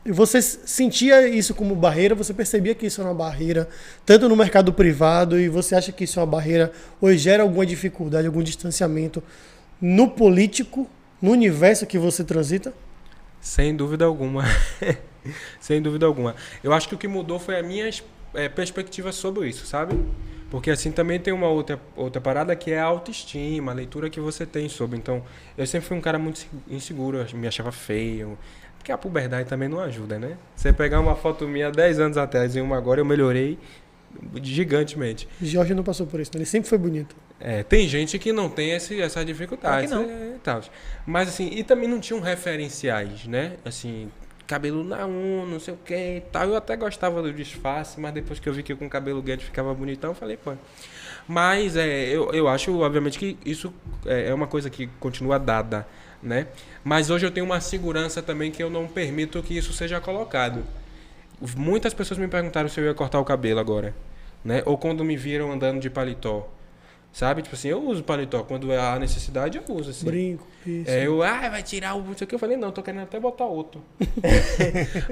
Você sentia isso como barreira, você percebia que isso era uma barreira, tanto no mercado privado, e você acha que isso é uma barreira, ou gera alguma dificuldade, algum distanciamento no político, no universo que você transita? Sem dúvida alguma. Sem dúvida alguma. Eu acho que o que mudou foi a minha perspectiva sobre isso, sabe? Porque assim também tem uma outra parada que é a autoestima, a leitura que você tem sobre. Então, eu sempre fui um cara muito inseguro, eu me achava feio. Porque a puberdade também não ajuda, né? Você pegar uma foto minha 10 anos atrás e uma agora, eu melhorei gigantemente. Jorge não passou por isso, né? Ele sempre foi bonito. Tem gente que não tem essa dificuldade. Não. Mas assim, e também não tinham referenciais, né? Assim, cabelo na não sei o que e tal. Eu até gostava do disfarce, mas depois que eu vi que com cabelo grande ficava bonitão, eu falei, pô. Mas eu acho, obviamente, que isso é uma coisa que continua dada, né? Mas hoje eu tenho uma segurança também que eu não permito que isso seja colocado. Muitas pessoas me perguntaram se eu ia cortar o cabelo agora, né? Ou quando me viram andando de paletó. Sabe? Tipo assim, eu uso paletó. Quando há necessidade, eu uso, assim. Brinco, isso. Vai tirar o... Isso aqui. Eu falei, não, tô querendo até botar outro.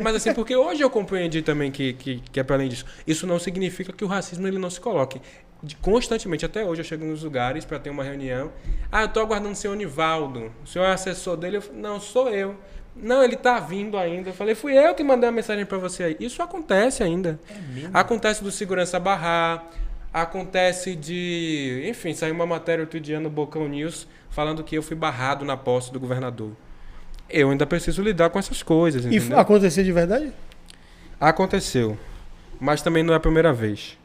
Mas assim, porque hoje eu compreendi também que é para além disso. Isso não significa que o racismo ele não se coloque. Constantemente, até hoje, eu chego nos lugares para ter uma reunião. Eu tô aguardando o senhor Nivaldo. O senhor é assessor dele? Não, sou eu. Não, ele tá vindo ainda. Eu falei, fui eu que mandei uma mensagem para você aí. Isso acontece ainda. Acontece do segurança barrar. Acontece de... Enfim, saiu uma matéria outro dia no Bocão News falando que eu fui barrado na posse do governador. Eu ainda preciso lidar com essas coisas, entendeu? E aconteceu de verdade? Aconteceu. Mas também não é a primeira vez.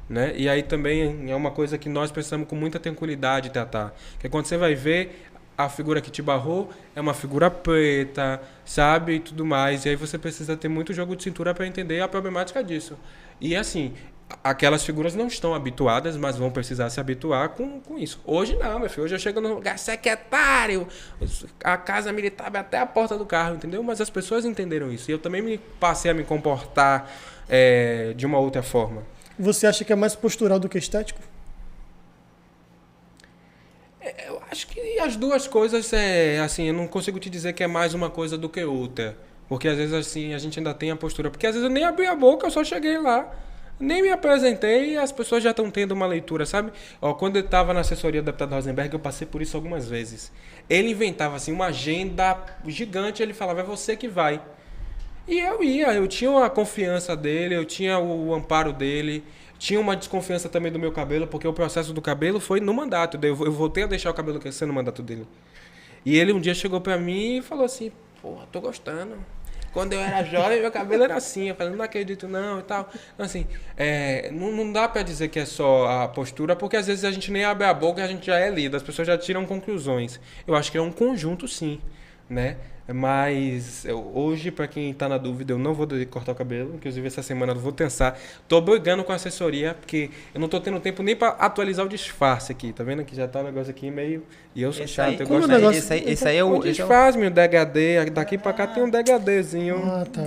Né? E aí também é uma coisa que nós precisamos com muita tranquilidade tratar. Que quando você vai ver, a figura que te barrou é uma figura preta, sabe? E tudo mais. E aí você precisa ter muito jogo de cintura para entender a problemática disso. E assim, aquelas figuras não estão habituadas, mas vão precisar se habituar com isso. Hoje não, meu filho. Hoje eu chego num lugar secretário, a casa militar vai até a porta do carro, entendeu? Mas as pessoas entenderam isso. E eu também passei a me comportar de uma outra forma. Você acha que é mais postural do que estético? Eu acho que as duas coisas assim, eu não consigo te dizer que é mais uma coisa do que outra. Porque às vezes assim, a gente ainda tem a postura. Porque às vezes eu nem abri a boca, eu só cheguei lá. Nem me apresentei e as pessoas já estão tendo uma leitura, sabe? Ó, quando eu estava na assessoria do deputado Rosenberg, eu passei por isso algumas vezes. Ele inventava assim uma agenda gigante, ele falava, é você que vai. E eu ia, eu tinha a confiança dele, eu tinha o amparo dele, tinha uma desconfiança também do meu cabelo, porque o processo do cabelo foi no mandato, eu voltei a deixar o cabelo crescer no mandato dele. E ele um dia chegou pra mim e falou assim, porra, tô gostando. Quando eu era jovem, meu cabelo era assim. Eu falei, não acredito não e tal. Então, assim, não dá pra dizer que é só a postura, porque às vezes a gente nem abre a boca e a gente já é lido. As pessoas já tiram conclusões. Eu acho que é um conjunto, sim, né? Mas hoje, pra quem tá na dúvida, eu não vou cortar o cabelo. Inclusive, essa semana eu vou pensar. Tô brigando com a assessoria, porque eu não tô tendo tempo nem pra atualizar o disfarce aqui. Tá vendo que já tá o negócio aqui meio... E eu sou chato, eu gosto Esse aí é o... O disfarce, meu degradê. Daqui pra cá tem um degradêzinho. Ah, tá.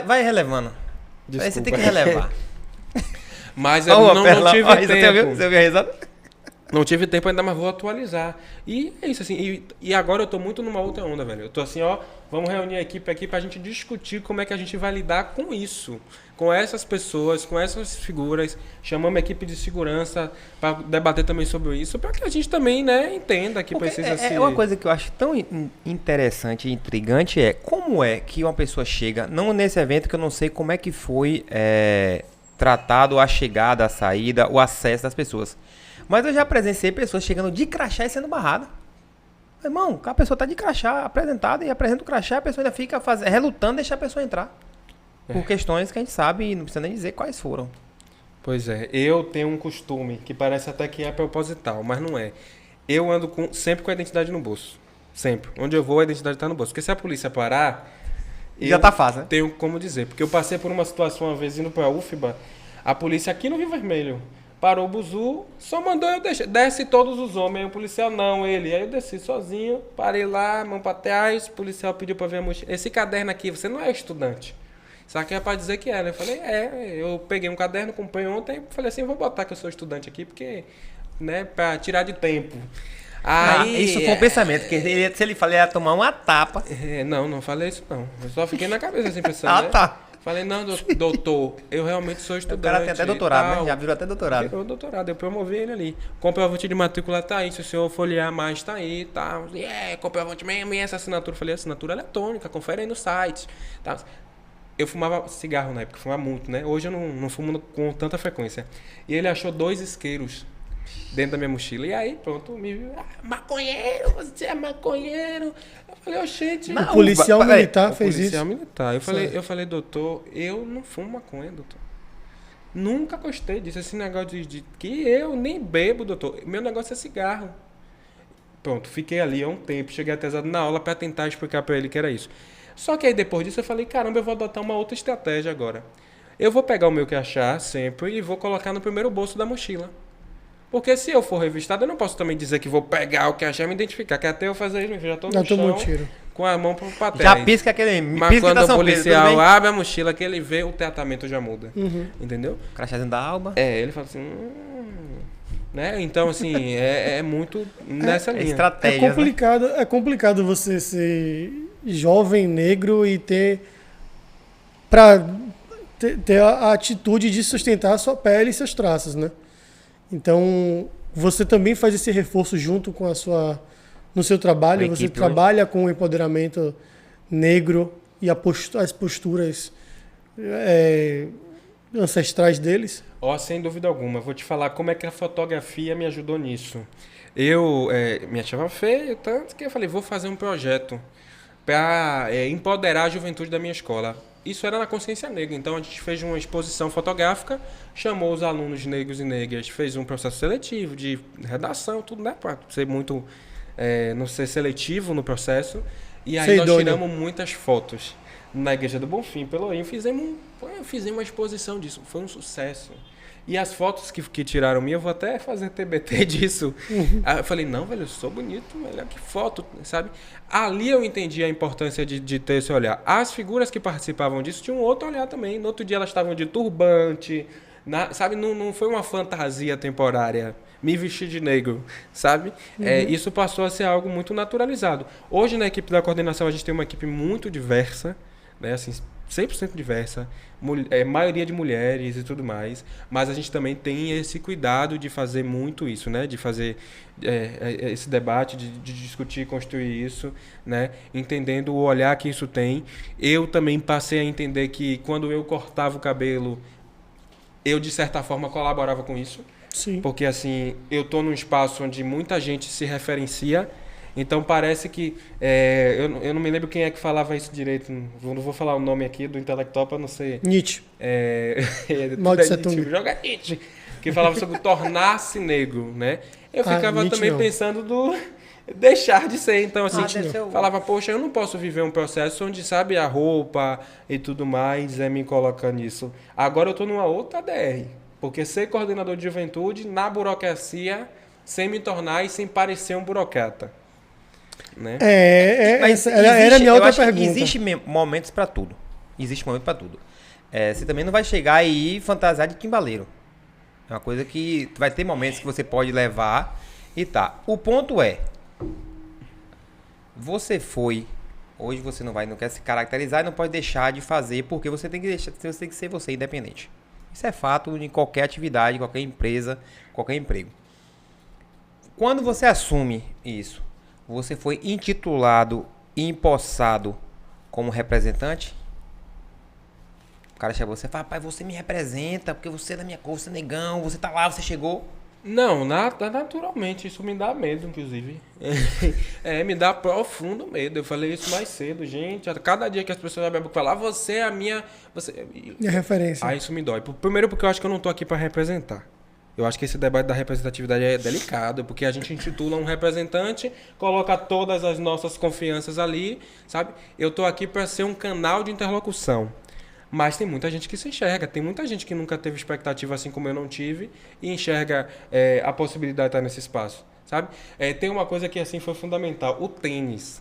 Vai relevando. Desculpa. Aí você tem que relevar. Mas eu não tive tempo. Você viu a risada? Não tive tempo ainda, mas vou atualizar. E é isso, assim. E agora eu tô muito numa outra onda, velho. Eu tô assim, ó, vamos reunir a equipe aqui pra gente discutir como é que a gente vai lidar com isso. Com essas pessoas, com essas figuras. Chamamos a equipe de segurança pra debater também sobre isso, pra que a gente também, né, entenda que precisa ser... Uma coisa que eu acho tão interessante e intrigante como é que uma pessoa chega, não nesse evento que eu não sei como é que foi tratado a chegada, a saída, o acesso das pessoas. Mas eu já presenciei pessoas chegando de crachá e sendo barrada. Irmão, a pessoa tá de crachá apresentada e apresenta o crachá, a pessoa ainda fica relutando deixar a pessoa entrar. Por questões que a gente sabe e não precisa nem dizer quais foram. Pois é, eu tenho um costume que parece até que é proposital, mas não é. Eu ando sempre com a identidade no bolso. Sempre. Onde eu vou, a identidade tá no bolso. Porque se a polícia parar... Já tá fácil, né? Tenho como dizer. Porque eu passei por uma situação uma vez indo pra UFBA, a polícia aqui no Rio Vermelho... Parou o buzu, só mandou eu deixar. Desce todos os homens. Aí o policial, não, ele. Aí eu desci sozinho, parei lá, mão pra trás. O policial pediu pra ver a mochila. Esse caderno aqui, você não é estudante. Só que é pra dizer que era. Eu falei, eu peguei um caderno, comprei ontem. Falei assim, vou botar que eu sou estudante aqui, porque, né, pra tirar de tempo. Aí, isso foi um pensamento, que se ele falar, ia tomar uma tapa. Não falei isso não. Eu só fiquei na cabeça assim pensando, né? Tá. Falei, não, doutor, eu realmente sou estudante. O cara tem até doutorado, né? Já virou até doutorado. Virou doutorado, eu promovi ele ali. Comprovante de matrícula tá aí, se o senhor folhear mais, tá aí, tá. Comprovante mesmo, e essa assinatura? Falei, assinatura eletrônica, confere aí no site. Tá. Eu fumava cigarro na época, fumava muito, né? Hoje eu não fumo com tanta frequência. E ele achou 2 isqueiros dentro da minha mochila. E aí, pronto, me viu. Maconheiro, você é maconheiro. Eu falei, oxente. O policial militar fez isso. Policial militar. Eu falei, doutor, eu não fumo maconha, doutor. Nunca gostei disso. Esse negócio de que eu nem bebo, doutor. Meu negócio é cigarro. Pronto, fiquei ali há um tempo. Cheguei atrasado na aula para tentar explicar para ele que era isso. Só que aí depois disso eu falei, caramba, eu vou adotar uma outra estratégia agora. Eu vou pegar o meu que achar sempre e vou colocar no primeiro bolso da mochila. Porque se eu for revistado, eu não posso também dizer que vou pegar o que achar e me identificar. Que até eu fazer isso, já tô no chão com a mão pra trás. Já pisca aquele... Mas quando o policial abre a mochila, que ele vê, o tratamento já muda. Entendeu? Crachazinho da alba. Ele fala assim... né? Então, assim, é muito nessa linha. Estratégia, é complicado você ser jovem, negro e ter a atitude de sustentar a sua pele e seus traços, né? Então, você também faz esse reforço junto com no seu trabalho, você trabalha com o empoderamento negro e as posturas ancestrais deles? Sem dúvida alguma. Vou te falar como é que a fotografia me ajudou nisso. Me achava feio, tanto que eu falei, vou fazer um projeto para empoderar a juventude da minha escola. Isso era na Consciência Negra, então a gente fez uma exposição fotográfica, chamou os alunos negros e negras, fez um processo seletivo de redação, tudo, né, para ser muito não ser seletivo no processo. E aí Sei, nós doido. tiramos muitas fotos na Igreja do Bonfim, Pelourinho. Fizemos uma exposição disso. Foi um sucesso. E as fotos que tiraram minha, eu vou até fazer TBT disso. Aí eu falei, não, velho, eu sou bonito, olha que foto, sabe? Ali eu entendi a importância de ter esse olhar. As figuras que participavam disso tinham outro olhar também. No outro dia elas estavam de turbante, sabe? Não foi uma fantasia temporária. Me vestir de negro, sabe? Isso passou a ser algo muito naturalizado. Hoje, na equipe da coordenação, a gente tem uma equipe muito diversa, né? Assim, 100% diversa, maioria de mulheres e tudo mais, mas a gente também tem esse cuidado de fazer muito isso, né? De fazer esse debate, de discutir, construir isso, né? Entendendo o olhar que isso tem. Eu também passei a entender que quando eu cortava o cabelo, eu de certa forma colaborava com isso. Sim. Porque assim, eu estou num espaço onde muita gente se referencia, então parece que... eu não me lembro quem é que falava isso direito, não vou falar o nome aqui do intelectual para não ser... Nietzsche. Mao Tse Tung. Joga Nietzsche, que falava sobre tornar-se negro, né? Eu ficava Nietzsche também não. pensando do deixar de ser, então assim, deve ser o- falava, poxa, eu não posso viver um processo onde, sabe, a roupa e tudo mais me coloca nisso. Agora eu tô numa outra DR, porque ser coordenador de juventude na burocracia, sem me tornar e sem parecer um burocrata, né? Essa era a minha eu outra acho que pergunta. Existe momentos pra tudo. Existe momento pra tudo. Você também não vai chegar aí e fantasiar de timbaleiro. É uma coisa que vai ter momentos que você pode levar e tá. O ponto é, hoje você não quer se caracterizar e não pode deixar de fazer, porque você tem que ser você, independente. Isso é fato em qualquer atividade, qualquer empresa, qualquer emprego. Quando você assume isso, você foi intitulado e empossado como representante? O cara chega você e fala, pai, você me representa, porque você é da minha cor, você é negão, você tá lá, você chegou. Não, naturalmente, isso me dá medo, inclusive. Me dá profundo medo. Eu falei isso mais cedo, gente. A cada dia que as pessoas abrem a boca e falam, você é a minha... Minha referência. Isso me dói. Primeiro porque eu acho que eu não tô aqui para representar. Eu acho que esse debate da representatividade é delicado, porque a gente intitula um representante, coloca todas as nossas confianças ali, sabe? Eu tô aqui para ser um canal de interlocução. Mas tem muita gente que se enxerga, tem muita gente que nunca teve expectativa assim como eu não tive e enxerga a possibilidade de estar nesse espaço, sabe? Tem uma coisa que assim foi fundamental, o tênis.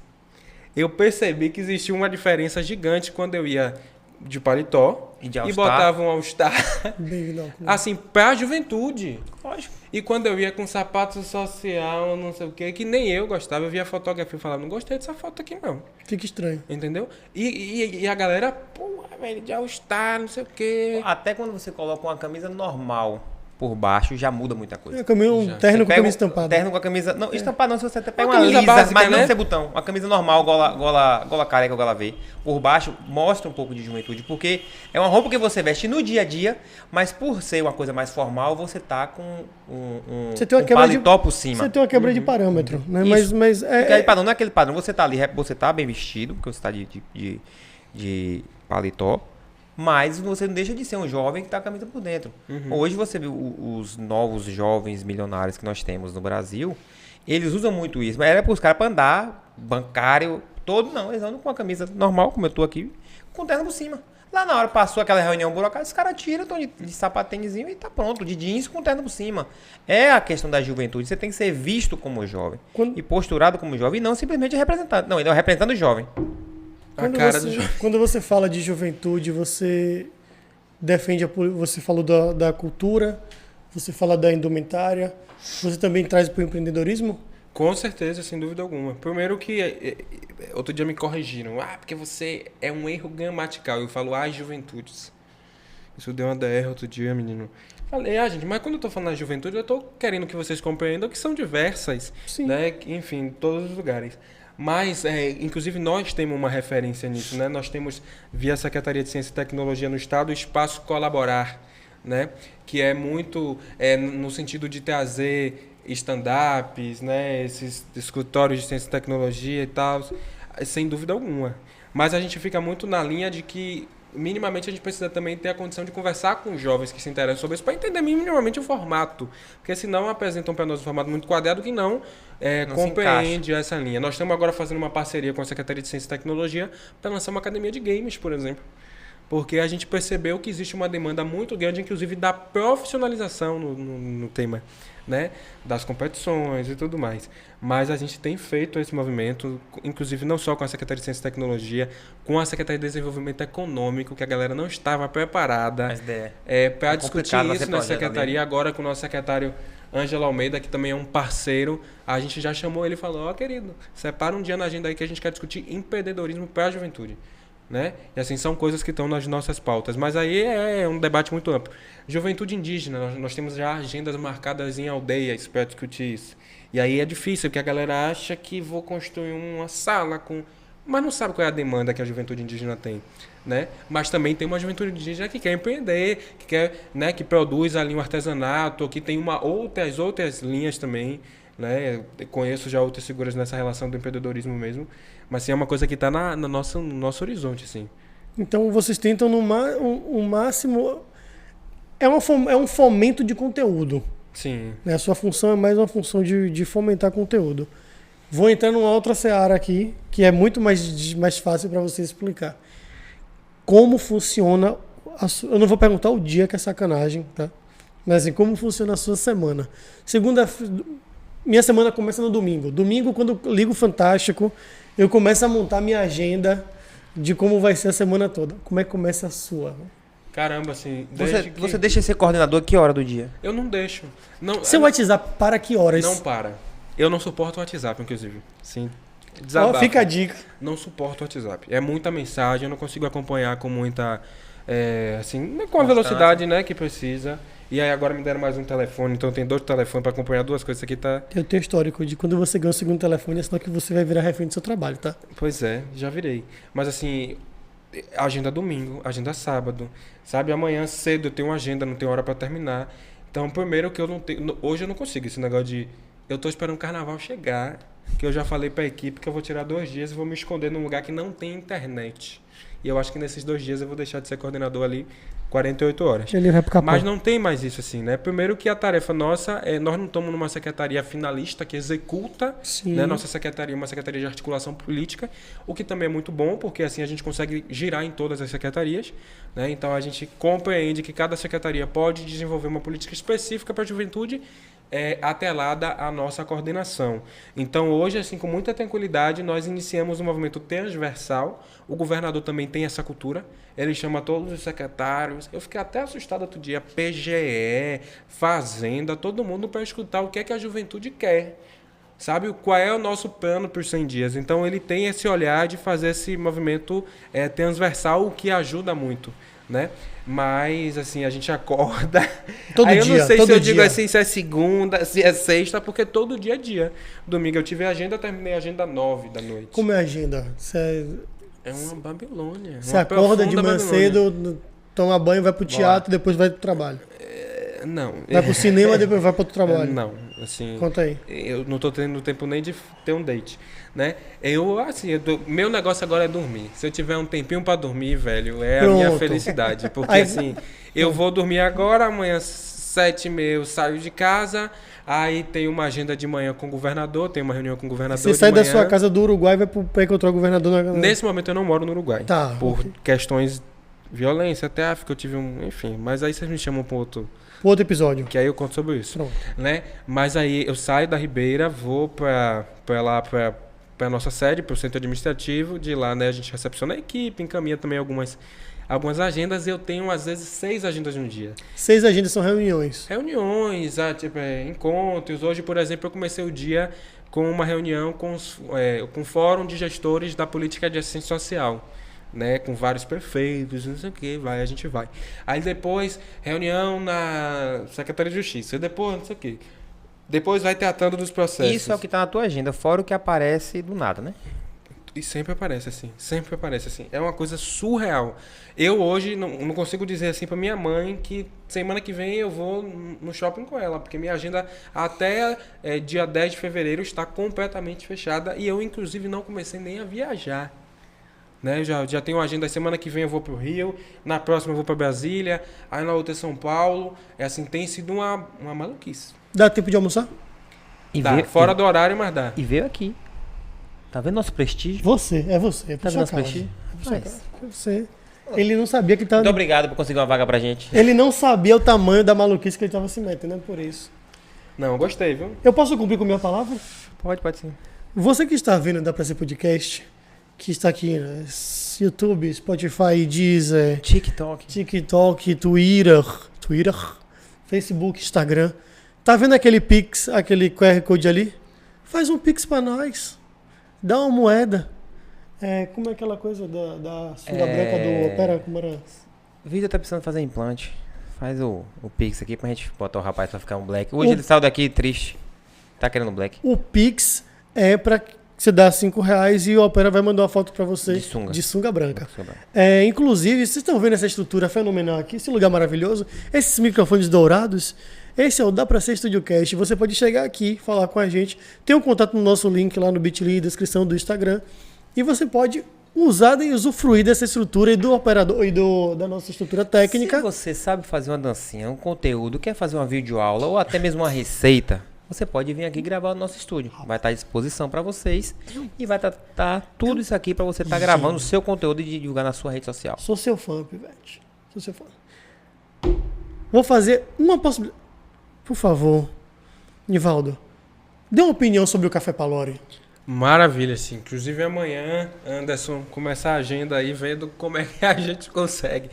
Eu percebi que existia uma diferença gigante quando eu ia de paletó E de e All-Star. botava um All-Star, Bem-vindo ao clube. assim, pra juventude. Lógico. E quando eu ia com sapato social, não sei o que nem eu gostava, eu via a fotografia e falava, não gostei dessa foto aqui não. Fica estranho. Entendeu? E a galera, pô, velho, de All-Star, não sei o quê. Até quando você coloca uma camisa normal por baixo, já muda muita coisa. Eu comi um Já. terno Você com pega camisa estampada. Terno com a camisa. Não, estampado não, se você até pega Uma uma camisa lisa, básica, mas não né? sem botão. Uma camisa normal, gola careca, gola V. Por baixo, mostra um pouco de juventude, porque é uma roupa que você veste no dia a dia, mas por ser uma coisa mais formal, você tá com Você tem uma um quebra de- paletó por cima. Você tem uma quebra de parâmetro, né? Isso. Mas Aquele padrão, não é aquele padrão. Você tá ali, você tá bem vestido, porque você tá de paletó, mas você não deixa de ser um jovem que tá com a camisa por dentro. Hoje você vê os novos jovens milionários que nós temos no Brasil, eles usam muito isso. Mas era para os caras pra andar, bancário, todo, não. Eles andam com a camisa normal, como eu tô aqui, com o terno por cima. Lá na hora passou aquela reunião burocrática, os caras tiram, estão de sapatênisinho e tá pronto, de jeans com o terno por cima. É a questão da juventude, você tem que ser visto como jovem Quando- e posturado como jovem, e não simplesmente representado. Não, ele é representando o jovem. A cara do Quando você fala de juventude, você defende você falou da cultura, você fala da indumentária, você também traz para o empreendedorismo? Com certeza, sem dúvida alguma. Primeiro que outro dia me corrigiram. Porque você é um erro gramatical. Eu falo as juventudes. Isso deu uma DR outro dia, menino. Falei, gente, mas quando eu tô falando da juventude, eu tô querendo que vocês compreendam que são diversas, Sim. né? Enfim, em todos os lugares. Mas, inclusive, nós temos uma referência nisso, né? Nós temos, via Secretaria de Ciência e Tecnologia no Estado, o Espaço Colaborar, né? Que é muito no sentido de trazer stand-ups, né? Esses escritórios de ciência e tecnologia e tal, sem dúvida alguma. Mas a gente fica muito na linha de que minimamente a gente precisa também ter a condição de conversar com os jovens que se interessam sobre isso para entender minimamente o formato. Porque senão apresentam para nós um formato muito quadrado que não compreende essa linha. Nós estamos agora fazendo uma parceria com a Secretaria de Ciência e Tecnologia para lançar uma academia de games, por exemplo. Porque a gente percebeu que existe uma demanda muito grande, inclusive da profissionalização no tema, né? Das competições e tudo mais. Mas a gente tem feito esse movimento, inclusive não só com a Secretaria de Ciência e Tecnologia, com a Secretaria de Desenvolvimento Econômico, que a galera não estava preparada para discutir isso na secretaria. Ali. Agora com o nosso secretário Ângelo Almeida, que também é um parceiro, a gente já chamou ele e falou, ó, querido, separa um dia na agenda aí que a gente quer discutir empreendedorismo para a juventude. Né? E assim, são coisas que estão nas nossas pautas. Mas aí é um debate muito amplo. Juventude indígena, nós temos já agendas marcadas em aldeias para discutir isso. E aí é difícil, porque a galera acha que vou construir uma sala com... Mas não sabe qual é a demanda que a juventude indígena tem. Né? Mas também tem uma juventude indígena que quer empreender, que quer, né, que produz ali um artesanato, que tem outras linhas também. Né? Eu conheço já outras figuras nessa relação do empreendedorismo mesmo, mas sim, é uma coisa que está no nosso horizonte. Assim. Então vocês tentam o máximo... É um fomento de conteúdo. Sim. Né? A sua função é mais uma função de fomentar conteúdo. Vou entrar numa outra seara aqui, que é muito mais fácil para você explicar. Como funciona... Eu não vou perguntar o dia, que é sacanagem, tá? Mas assim, como funciona a sua semana. Minha semana começa no domingo. Domingo, quando eu ligo o Fantástico, eu começo a montar minha agenda de como vai ser a semana toda. Como é que começa a sua? Caramba, assim... Você deixa ser coordenador a que hora do dia? Eu não deixo. Não, seu WhatsApp para que horas? Não para. Eu não suporto o WhatsApp, inclusive. Sim. Ó, fica a dica. Não suporto o WhatsApp. É muita mensagem, eu não consigo acompanhar com muita... assim, com a velocidade, né, que precisa. E aí agora me deram mais um telefone, então tem 2 telefones para acompanhar 2 coisas. Isso aqui tá... Eu tenho histórico de quando você ganha o segundo telefone, é sinal que você vai virar refém do seu trabalho, tá? Pois é, já virei. Mas assim, agenda domingo, agenda sábado, sabe? Amanhã cedo eu tenho uma agenda, não tenho hora para terminar. Então, primeiro que eu não tenho... Hoje eu não consigo esse negócio de... Eu tô esperando o carnaval chegar, que eu já falei pra equipe que eu vou tirar 2 dias e vou me esconder num lugar que não tem internet. E eu acho que nesses 2 dias eu vou deixar de ser coordenador ali 48 horas. Ele vai pro Capão. Mas não tem mais isso assim, né? Primeiro que a tarefa nossa nós não estamos numa secretaria finalista que executa, né? Nossa secretaria é uma secretaria de articulação política, o que também é muito bom, porque assim a gente consegue girar em todas as secretarias, né? Então a gente compreende que cada secretaria pode desenvolver uma política específica para a juventude, atrelada à nossa coordenação. Então, hoje, assim, com muita tranquilidade, nós iniciamos um movimento transversal. O governador também tem essa cultura. Ele chama todos os secretários. Eu fiquei até assustado outro dia. PGE, Fazenda, todo mundo para escutar o que é que a juventude quer. Sabe qual é o nosso plano por 100 dias. Então, ele tem esse olhar de fazer esse movimento transversal, o que ajuda muito, né? Mas, assim, a gente acorda... Todo Aí dia, eu não sei todo se eu dia. digo assim, se é segunda, se é sexta, porque todo dia é dia. Domingo eu tive a agenda, terminei a agenda 9 da noite. Como é a agenda? Você É uma Babilônia. Você acorda de manhã Babilônia. cedo, toma banho, vai pro teatro, depois vai pro trabalho. Não. Vai pro cinema, depois vai pro outro trabalho. Não, assim... Conta aí. Eu não tô tendo tempo nem de ter um date, né? Meu negócio agora é dormir. Se eu tiver um tempinho pra dormir, velho, é Pronto. a minha felicidade. Porque, Aí- assim, eu vou dormir agora, amanhã 7h30 eu saio de casa, aí tem uma agenda de manhã com o governador, tem uma reunião com o governador Você de sai da manhã. sua casa do Uruguai e vai pra encontrar o governador na... Nesse momento eu não moro no Uruguai. Tá, Por ok. questões de violência, até África eu tive enfim, mas aí vocês me chamam para outro, Outro episódio. que aí eu conto sobre isso. Pronto. Né? Mas aí eu saio da Ribeira, vou para lá, para nossa sede, para o centro administrativo. De lá, né, a gente recepciona a equipe, encaminha também algumas agendas. Eu tenho, às vezes, 6 agendas no dia. 6 agendas são reuniões. Reuniões, encontros. Hoje, por exemplo, eu comecei o dia com uma reunião com o Fórum de Gestores da Política de Assistência Social. Né, com vários prefeitos, não sei o que, a gente vai. Aí depois, reunião na Secretaria de Justiça, depois, não sei o que. Depois vai tratando dos processos. Isso é o que tá na tua agenda, fora o que aparece do nada, né? E sempre aparece assim, sempre aparece assim. É uma coisa surreal. Eu hoje não consigo dizer assim pra minha mãe que semana que vem eu vou no shopping com ela, porque minha agenda até dia 10 de fevereiro está completamente fechada e eu, inclusive, não comecei nem a viajar. né? Já tenho uma agenda, semana que vem eu vou pro Rio, na próxima eu vou para Brasília, aí na outra é São Paulo. É assim, tem sido uma maluquice. Dá tempo de almoçar? Dá, fora do horário, mas dá. E veio aqui. Tá vendo nosso prestígio? Você. É por Tá vendo sua nosso causa. prestígio? É por sua Mas- causa. Você. Ele não sabia que tava... Muito obrigado por conseguir uma vaga pra gente. Ele não sabia o tamanho da maluquice que ele tava se metendo, é por isso. Não, gostei, viu? Eu posso cumprir com a minha palavra? Pode sim. Você que está vendo Dá Pra Ser Podcast, que está aqui no YouTube, Spotify, Deezer, TikTok. TikTok, Twitter, Facebook, Instagram. Tá vendo aquele Pix, aquele QR Code ali? Faz um Pix pra nós. Dá uma moeda. Como é aquela coisa da sunga branca do Opera? Como era? O Vitor tá precisando fazer implante. Faz o Pix aqui pra gente botar o rapaz pra ficar um black. Hoje ele saiu daqui triste. Tá querendo black. O Pix é pra você dar R$5 e o Opera vai mandar uma foto pra você De sunga. branca. Inclusive, vocês estão vendo essa estrutura fenomenal aqui, esse lugar maravilhoso, esses microfones dourados. Esse é o Dá Pra Ser StudioCast. Você pode chegar aqui, falar com a gente. Tem um contato no nosso link lá no Bitly, descrição do Instagram. E você pode usar e usufruir dessa estrutura e do operador e da nossa estrutura técnica. Se você sabe fazer uma dancinha, um conteúdo, quer fazer uma videoaula ou até mesmo uma receita, você pode vir aqui gravar no nosso estúdio. Vai estar à disposição para vocês e vai estar tudo isso aqui para você estar gravando o seu conteúdo e divulgar na sua rede social. Sou seu fã, Pivete. Sou seu fã. Vou fazer uma possibilidade. Por favor, Nivaldo, dê uma opinião sobre o Café Palori. Maravilha, sim. Inclusive amanhã, Anderson, começa a agenda aí vendo como é que a gente consegue.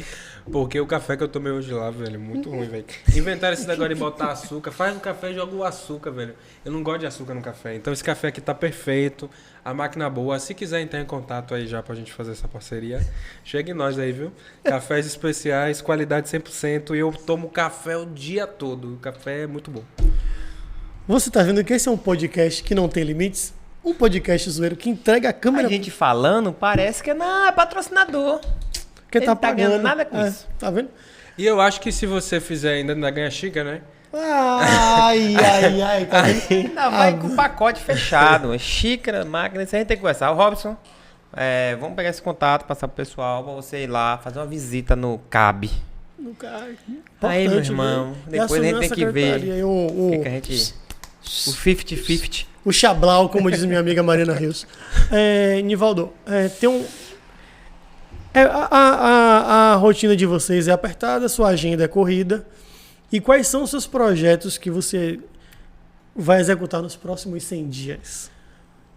Porque o café que eu tomei hoje lá, velho, muito ruim, velho. Inventaram esse negócio de botar açúcar. Faz no café e joga o açúcar, velho. Eu não gosto de açúcar no café. Então esse café aqui tá perfeito. A máquina boa. Se quiser entrar em contato aí já pra gente fazer essa parceria, chegue em nós aí, viu? Cafés especiais, qualidade 100%. E eu tomo café o dia todo. O café é muito bom. Você tá vendo que esse é um podcast que não tem limites? Um podcast zoeiro que entrega a câmera... A gente falando, parece que é patrocinador. que ele tá tá ganhando pagando. nada com isso. Tá vendo? E eu acho que se você fizer ainda ganha xícara, né? Ai, tá vendo? Ainda vai com o pacote fechado. Xícara, máquina, isso a gente tem que conversar. O Robson, vamos pegar esse contato, passar pro pessoal, pra você ir lá, fazer uma visita no CAB. No cara, Aí, meu importante, irmão, né? depois a gente tem que ver Secretaria, o que a gente... O 50-50. O Chablau, como diz minha amiga Mariana Rios. Nivaldo, tem um... a rotina de vocês é apertada, sua agenda é corrida. E quais são os seus projetos que você vai executar nos próximos 100 dias?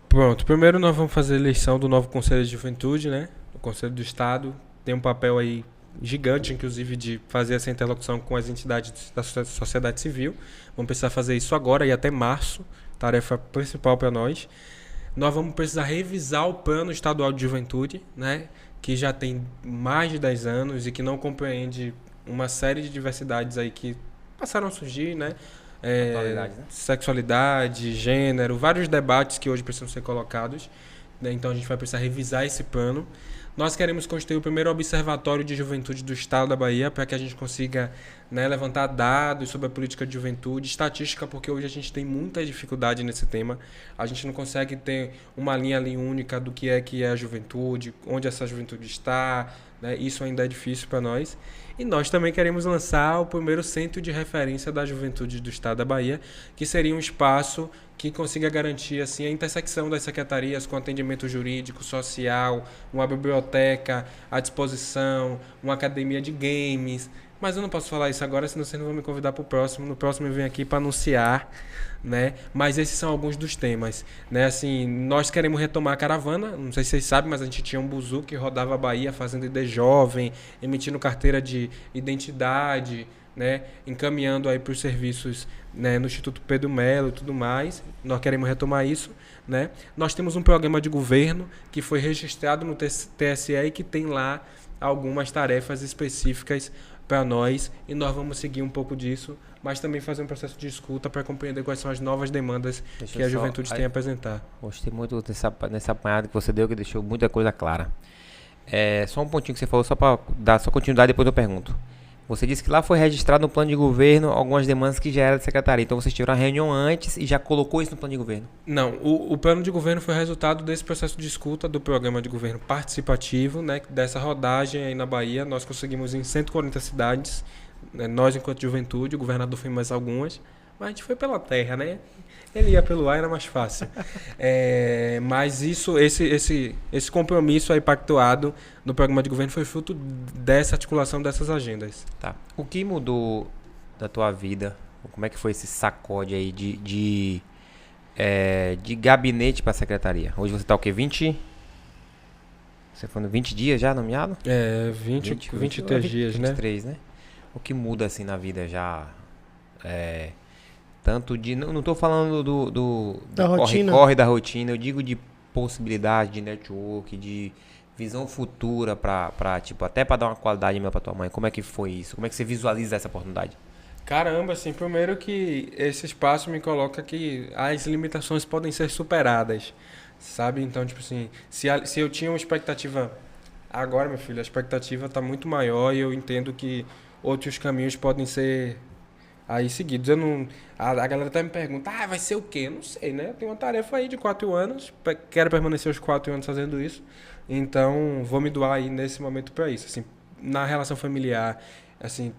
Pronto, primeiro nós vamos fazer a eleição do novo Conselho de Juventude, né? O Conselho do Estado tem um papel aí gigante, inclusive, de fazer essa interlocução com as entidades da sociedade civil. Vamos precisar fazer isso agora e até março, tarefa principal para nós. Nós vamos precisar revisar o Plano Estadual de Juventude, né? Que já tem mais de 10 anos e que não compreende uma série de diversidades aí que passaram a surgir, né? Sexualidade, gênero, vários debates que hoje precisam ser colocados, né? Então a gente vai precisar revisar esse plano. Nós queremos construir o primeiro observatório de juventude do estado da Bahia para que a gente consiga, né, levantar dados sobre a política de juventude, estatística, porque hoje a gente tem muita dificuldade nesse tema. A gente não consegue ter uma linha ali única do que é a juventude, onde essa juventude está, né? Isso ainda é difícil para nós. E nós também queremos lançar o primeiro centro de referência da juventude do estado da Bahia, que seria um espaço que consiga garantir assim, a intersecção das secretarias com atendimento jurídico, social, uma biblioteca à disposição, uma academia de games. Mas eu não posso falar isso agora, senão vocês não vão me convidar para o próximo. No próximo eu venho aqui para anunciar, né? Mas esses são alguns dos temas, né? Assim, nós queremos retomar a caravana. Não sei se vocês sabem, mas a gente tinha um buzu que rodava a Bahia fazendo ID jovem, emitindo carteira de identidade, né? Encaminhando aí para os serviços, né? No Instituto Pedro Melo e tudo mais. Nós queremos retomar isso, né? Nós temos um programa de governo que foi registrado no TSE e que tem lá algumas tarefas específicas para nós, e nós vamos seguir um pouco disso, mas também fazer um processo de escuta para compreender quais são as novas demandas que a juventude tem a apresentar. Gostei muito nessa apanhada que você deu, que deixou muita coisa clara. Só um pontinho que você falou, só para dar só continuidade, depois eu pergunto. Você disse que lá foi registrado no plano de governo algumas demandas que já eram da secretaria. Então vocês tiveram uma reunião antes e já colocou isso no plano de governo? Não, o plano de governo foi resultado desse processo de escuta do programa de governo participativo, né? Dessa rodagem aí na Bahia. Nós conseguimos em 140 cidades, né, nós enquanto juventude, o governador foi em mais algumas, mas a gente foi pela terra, né? Ele ia pelo ar, era mais fácil. Mas esse compromisso aí pactuado no programa de governo foi fruto dessa articulação dessas agendas. Tá. O que mudou da tua vida? Como é que foi esse sacode aí de gabinete para a secretaria? Hoje você tá o quê? 20? Você foi no 20 dias já nomeado? 23 dias, 23, né? O que muda assim na vida já? Tanto de. Não estou falando do corre da rotina, eu digo de possibilidade, de network, de visão futura para tipo, até para dar uma qualidade mesmo para tua mãe. Como é que foi isso? Como é que você visualiza essa oportunidade? Caramba, assim, primeiro que esse espaço me coloca que as limitações podem ser superadas, sabe? Então, tipo assim, se eu tinha uma expectativa, agora, meu filho, a expectativa está muito maior e eu entendo que outros caminhos podem ser aí seguidos. A galera até me pergunta, vai ser o quê? Eu não sei, né? Eu tenho uma tarefa aí de 4 anos, quero permanecer os 4 anos fazendo isso, então vou me doar aí nesse momento para isso. Assim, na relação familiar, assim,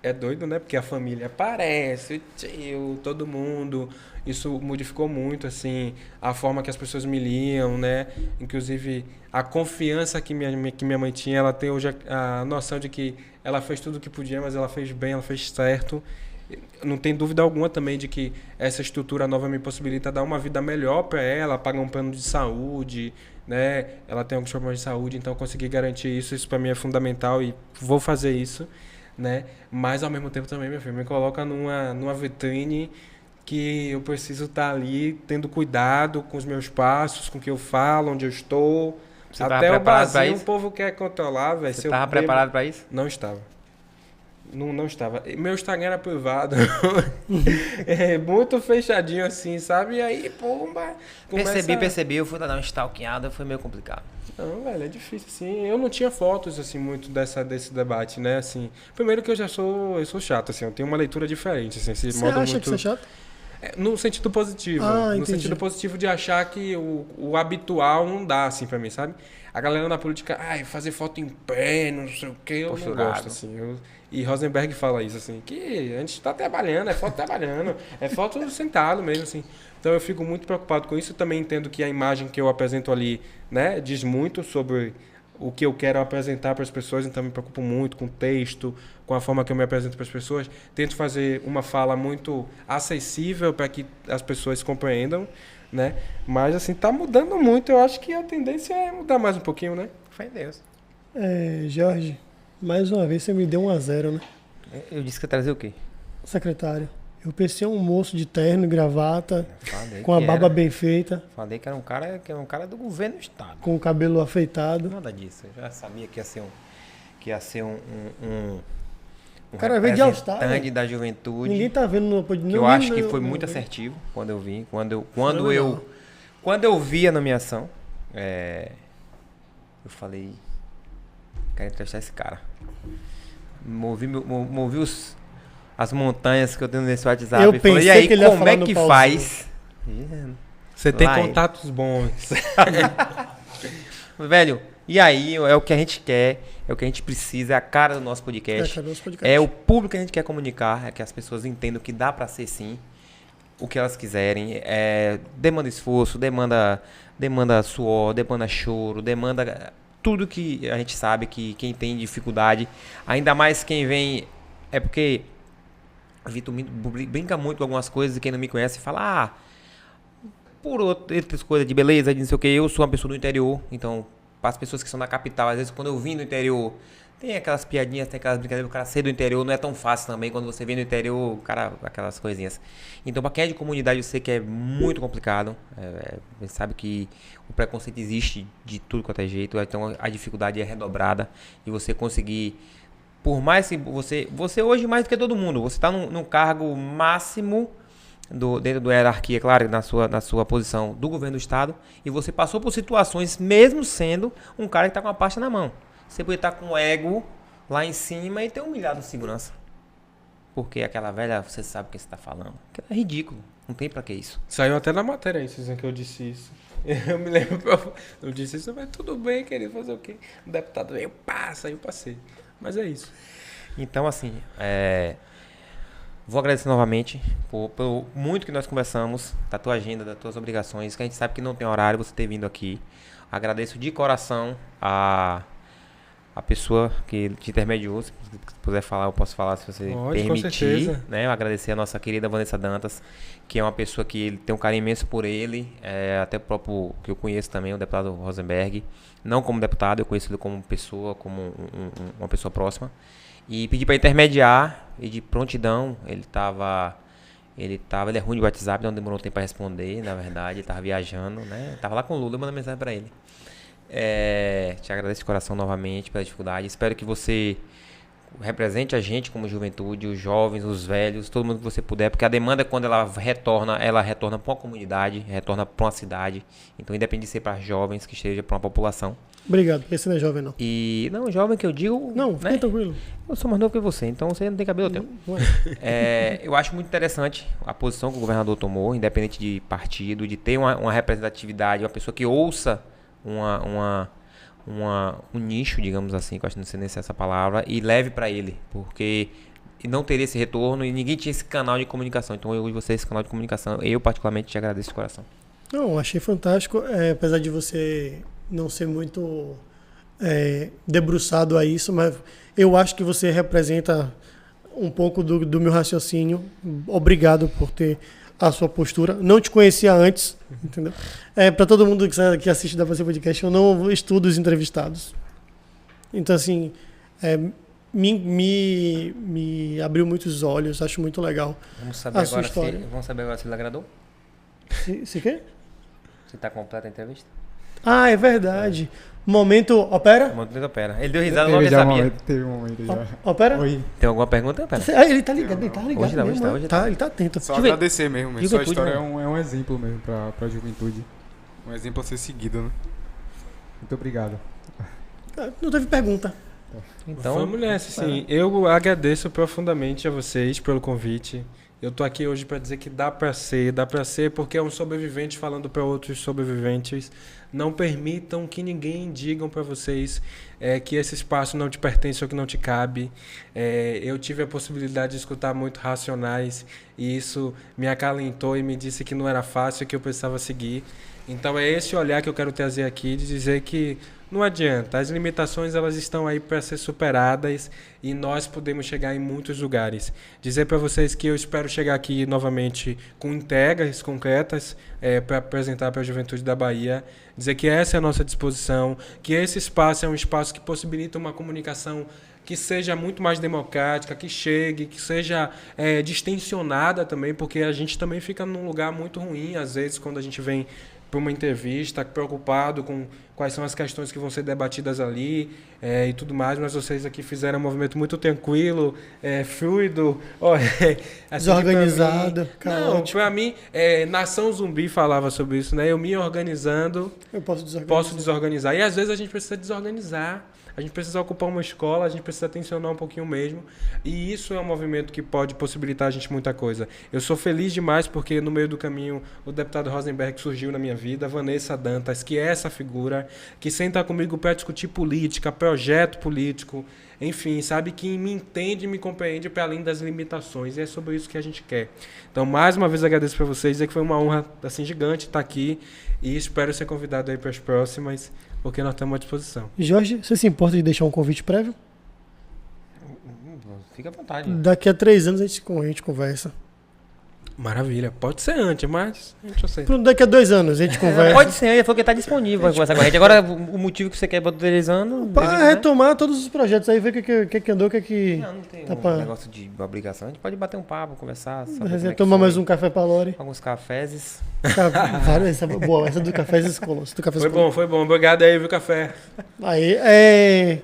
é doido, né? Porque a família aparece, o tio, todo mundo. Isso modificou muito, assim, a forma que as pessoas me liam, né? Inclusive, a confiança que minha mãe tinha, ela tem hoje a noção de que ela fez tudo o que podia, mas ela fez bem, ela fez certo. Não tem dúvida alguma também de que essa estrutura nova me possibilita dar uma vida melhor para ela, pagar um plano de saúde, né? Ela tem alguns problemas de saúde, então eu consegui garantir isso para mim é fundamental e vou fazer isso, né? Mas ao mesmo tempo também, meu filho, me coloca numa vitrine que eu preciso estar ali tendo cuidado com os meus passos, com o que eu falo, onde eu estou. Você até o Brasil o povo quer controlar, velho. Você estava preparado para isso? Não estava. Não estava. Meu Instagram era privado. Muito fechadinho assim, sabe? E aí, pomba. Percebi. Eu fui lá dar uma stalkeada, foi meio complicado. Não, velho, é difícil, assim. Eu não tinha fotos, assim, muito desse debate, né? Assim, primeiro que eu sou chato, assim. Eu tenho uma leitura diferente, assim. Você acha que você é chato? No sentido positivo. No sentido positivo de achar que o habitual não dá, assim, pra mim, sabe? A galera na política, fazer foto em pé, não sei o que, eu não gosto, assim. E Rosenberg fala isso, assim, que a gente tá trabalhando, é foto trabalhando, é foto sentado mesmo, assim. Então eu fico muito preocupado com isso. Também entendo que a imagem que eu apresento ali, né, diz muito sobre o que eu quero apresentar para as pessoas, então me preocupo muito com o texto, com a forma que eu me apresento para as pessoas. Tento fazer uma fala muito acessível para que as pessoas compreendam, né? Mas, assim, tá mudando muito. Eu acho que a tendência é mudar mais um pouquinho, né? Fé em Deus. Jorge, mais uma vez você me deu 1-0, né? Eu disse que ia trazer o quê? Secretário. Eu pensei um moço de terno e gravata, com a barba bem feita. Falei que era um cara do governo do estado. Com o cabelo afeitado. Nada disso. Eu já sabia que ia ser um cara veio de All-Star, representante da juventude. Ninguém tá vendo no podcast. Eu acho que foi muito assertivo quando eu vim. Quando eu vi a nomeação, eu falei, quero entrevistar esse cara. Movi as montanhas que eu tenho nesse WhatsApp. Eu pensei falei, e aí, que ele ia como falar é no que pauzinho. faz? Você tem contatos bons. Velho, e aí é o que a gente quer, é o que a gente precisa, é a cara do nosso podcast. É o público que a gente quer comunicar, é que as pessoas entendam que dá pra ser sim o que elas quiserem. Demanda esforço, demanda suor, demanda choro, demanda tudo que a gente sabe que quem tem dificuldade, ainda mais quem vem, é porque o Vitor brinca muito com algumas coisas e quem não me conhece fala, por outras coisas de beleza, de não sei o que, eu sou uma pessoa do interior, então, para as pessoas que são da capital, às vezes quando eu vim do interior, tem aquelas piadinhas, tem aquelas brincadeiras, o cara ser do interior não é tão fácil também, quando você vem do interior, cara, aquelas coisinhas. Então, para quem é de comunidade, eu sei que é muito complicado, você sabe que o preconceito existe de tudo quanto é jeito, então a dificuldade é redobrada, e você conseguir, por mais que você hoje mais do que todo mundo, você está num cargo máximo, dentro da hierarquia, claro, na sua posição do governo do estado, e você passou por situações, mesmo sendo um cara que está com a pasta na mão. Você pode estar com o ego lá em cima e ter humilhado o segurança. Porque aquela velha, você sabe o que você tá falando. Aquilo é ridículo. Não tem pra que isso. Saiu até na matéria isso, dizendo que eu disse isso. Eu me lembro que eu disse isso, mas tudo bem, querido, fazer o quê? O deputado veio, pá, saiu, passei. Mas é isso. Então, assim, vou agradecer novamente pelo muito que nós conversamos, da tua agenda, das tuas obrigações, que a gente sabe que não tem horário você ter vindo aqui. Agradeço de coração a pessoa que te intermediou. Se puder falar, eu posso falar, se você Pode, com permitir. certeza. Né? Eu agradecer a nossa querida Vanessa Dantas, que é uma pessoa que tem um carinho imenso por ele, até o próprio que eu conheço também, o deputado Rosenberg. Não como deputado, eu conheço ele como pessoa, como uma pessoa próxima. E pedi para intermediar, e de prontidão, ele é ruim de WhatsApp, não demorou tempo para responder, na verdade, ele tava viajando, né? Tava lá com o Lula, eu mandei mensagem para ele. Te agradeço de coração novamente pela dificuldade. Espero que você represente a gente como juventude, os jovens, os velhos, todo mundo que você puder, porque a demanda, quando ela retorna para uma comunidade, retorna para uma cidade. Então, independente de ser para jovens, que esteja para uma população. Obrigado, porque você não é jovem, não. E, não, jovem que eu digo... Não, fica né? tranquilo. Eu sou mais novo que você, então você não tem cabelo, eu tenho. Não é. Eu acho muito interessante a posição que o governador tomou, independente de partido, de ter uma representatividade, uma pessoa que ouça um nicho, digamos assim, que eu acho que não sei nem se é essa palavra, e leve para ele, porque não teria esse retorno e ninguém tinha esse canal de comunicação. Então hoje você esse canal de comunicação, eu particularmente te agradeço de coração. Não, achei fantástico, apesar de você não ser muito debruçado a isso, mas eu acho que você representa um pouco do meu raciocínio. Obrigado por ter a sua postura. Não te conhecia antes, entendeu? Para todo mundo que assiste da Você Podcast, eu não estudo os entrevistados. Então, assim, me abriu muitos olhos, acho muito legal. Vamos saber agora se ele agradou? Se quê? Se tá completa a entrevista? Ah, é verdade. Momento, opera? Momento opera. Ele deu risada, logo sabia. Teve um momento já. Opera? Oi. Tem alguma pergunta? Opera? Ele tá ligado, Hoje tá, mesmo, hoje tá. Ele tá atento. Só Juventude. agradecer mesmo. Sua Juventude, história né? é um exemplo mesmo pra juventude. Um exemplo a ser seguido, né? Muito obrigado. Não teve pergunta. Então, Vamos nessa, assim. Eu agradeço profundamente a vocês pelo convite. Eu tô aqui hoje para dizer que dá para ser porque é um sobrevivente falando para outros sobreviventes. Não permitam que ninguém digam para vocês que esse espaço não te pertence ou que não te cabe. Eu tive a possibilidade de escutar muito Racionais e isso me acalentou e me disse que não era fácil, que eu precisava seguir. Então é esse olhar que eu quero trazer aqui, de dizer que não adianta, as limitações elas estão aí para ser superadas e nós podemos chegar em muitos lugares. Dizer para vocês que eu espero chegar aqui novamente com entregas concretas para apresentar para a juventude da Bahia, dizer que essa é a nossa disposição, que esse espaço é um espaço que possibilita uma comunicação que seja muito mais democrática, que chegue, que seja distensionada também, porque a gente também fica num lugar muito ruim, às vezes, quando a gente vem para uma entrevista, preocupado com quais são as questões que vão ser debatidas ali e tudo mais, mas vocês aqui fizeram um movimento muito tranquilo, fluido, Desorganizado, Não, para mim, Nação Zumbi falava sobre isso, né? Eu me organizando, eu posso desorganizar. E às vezes a gente precisa desorganizar. A gente precisa ocupar uma escola, a gente precisa tensionar um pouquinho mesmo. E isso é um movimento que pode possibilitar a gente muita coisa. Eu sou feliz demais porque no meio do caminho o deputado Rosenberg surgiu na minha vida, a Vanessa Dantas, que é essa figura, que senta comigo para discutir política, projeto político, enfim, sabe, que me entende e me compreende para além das limitações. E é sobre isso que a gente quer. Então, mais uma vez agradeço para vocês, dizer que foi uma honra assim, gigante estar aqui e espero ser convidado aí para as próximas, porque nós estamos à disposição. Jorge, você se importa de deixar um convite prévio? fica à vontade. Daqui a 3 anos a gente conversa. Maravilha. Pode ser antes, mas a gente aceita. Pronto, daqui a 2 anos a gente conversa. Pode ser, ele falou que está disponível para conversar com a gente. Agora, o motivo que você quer para 3 anos... Para retomar todos os projetos aí, ver o que andou, o que... Não tem tá negócio de obrigação. A gente pode bater um papo, conversar. Tomar mais um café pra Lore. Alguns cafés. Boa, essa do café escola. Foi bom. Obrigado aí, viu, café? Aí,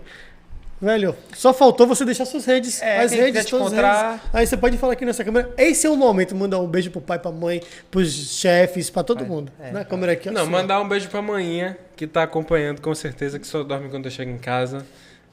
velho, só faltou você deixar suas redes. As redes, todas as redes. Aí você pode falar aqui nessa câmera. Esse é o momento. Mandar um beijo pro pai, pra mãe, pros chefes, pra todo mundo. Na câmera aqui. Não, mandar um beijo pra manhinha, que tá acompanhando com certeza, que só dorme quando eu chego em casa.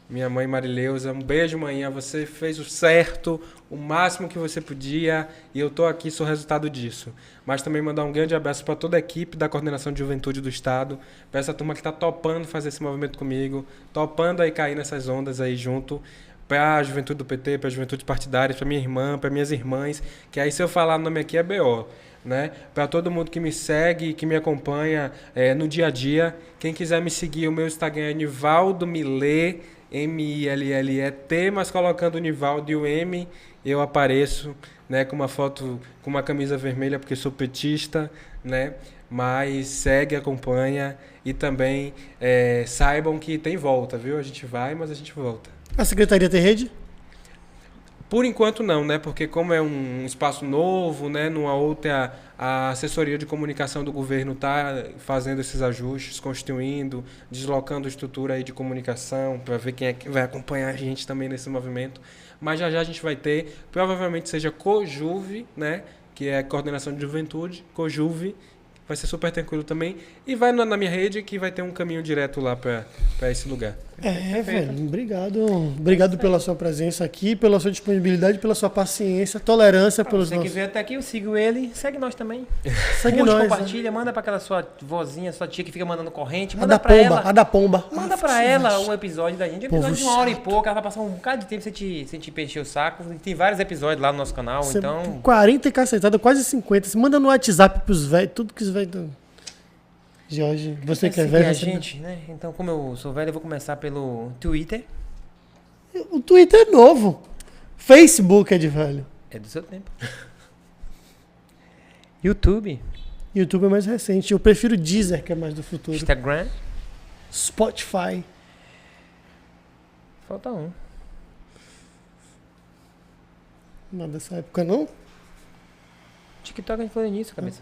minha mãe Marileuza, um beijo, manhã. Você fez o certo, o máximo que você podia, e eu tô aqui, sou resultado disso. Mas também mandar um grande abraço para toda a equipe da Coordenação de Juventude do Estado, para essa turma que tá topando fazer esse movimento comigo, topando aí cair nessas ondas aí junto, para a juventude do PT, para a juventude partidária, para minha irmã, para minhas irmãs, que aí se eu falar o nome aqui é BO. Né? Para todo mundo que me segue, que me acompanha no dia a dia. Quem quiser me seguir, o meu Instagram é Nivaldo Millet, M-I-L-L-E-T, mas colocando o Nivaldo e o M, eu apareço, né, com uma foto, com uma camisa vermelha, porque sou petista, né? Mas segue, acompanha e também saibam que tem volta, viu? A gente vai, mas a gente volta. A secretaria tem rede? Por enquanto não, né? Porque como é um espaço novo, né? Numa outra, a assessoria de comunicação do governo está fazendo esses ajustes, constituindo, deslocando estrutura aí de comunicação para ver quem é que vai acompanhar a gente também nesse movimento. Mas já já a gente vai ter, provavelmente seja COJUVE, né? Que é a Coordenação de Juventude, COJUVE. Vai ser super tranquilo também. E vai na minha rede que vai ter um caminho direto lá para esse lugar. Velho, obrigado. Obrigado pela sua presença aqui, pela sua disponibilidade, pela sua paciência, tolerância pelos Você nossos... que veio até aqui, eu sigo ele. Segue nós também. Segue Curte, nós, compartilha, manda pra aquela sua vozinha, sua tia que fica mandando corrente. A Manda da pra pomba, ela. a da pomba. Manda pra ela o episódio da gente. Um episódio Povo de 1 hora e chato. pouco. Ela vai passar um bocado de tempo sem te encher o saco. Tem vários episódios lá no nosso canal, então... 40 e cacetada, quase 50. Você manda no WhatsApp pros velhos, tudo que os velhos... Jorge, você que é velho... a você- gente, né? Então, como eu sou velho, eu vou começar pelo Twitter. O Twitter é novo. Facebook é de velho. É do seu tempo. YouTube, YouTube é mais recente. Eu prefiro Deezer, que é mais do futuro. Instagram. Spotify. Falta um. Não é dessa época, não? TikTok a gente falou nisso, cabeça.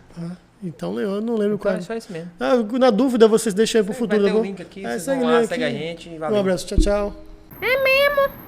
Então eu não lembro qual Então é. é só isso mesmo. Na dúvida, vocês deixam aí pro Vai futuro, ter tá o bom? link aqui, É, vocês segue vão o lá, link segue a aqui. gente. Um Valeu. abraço, tchau, tchau. É mesmo?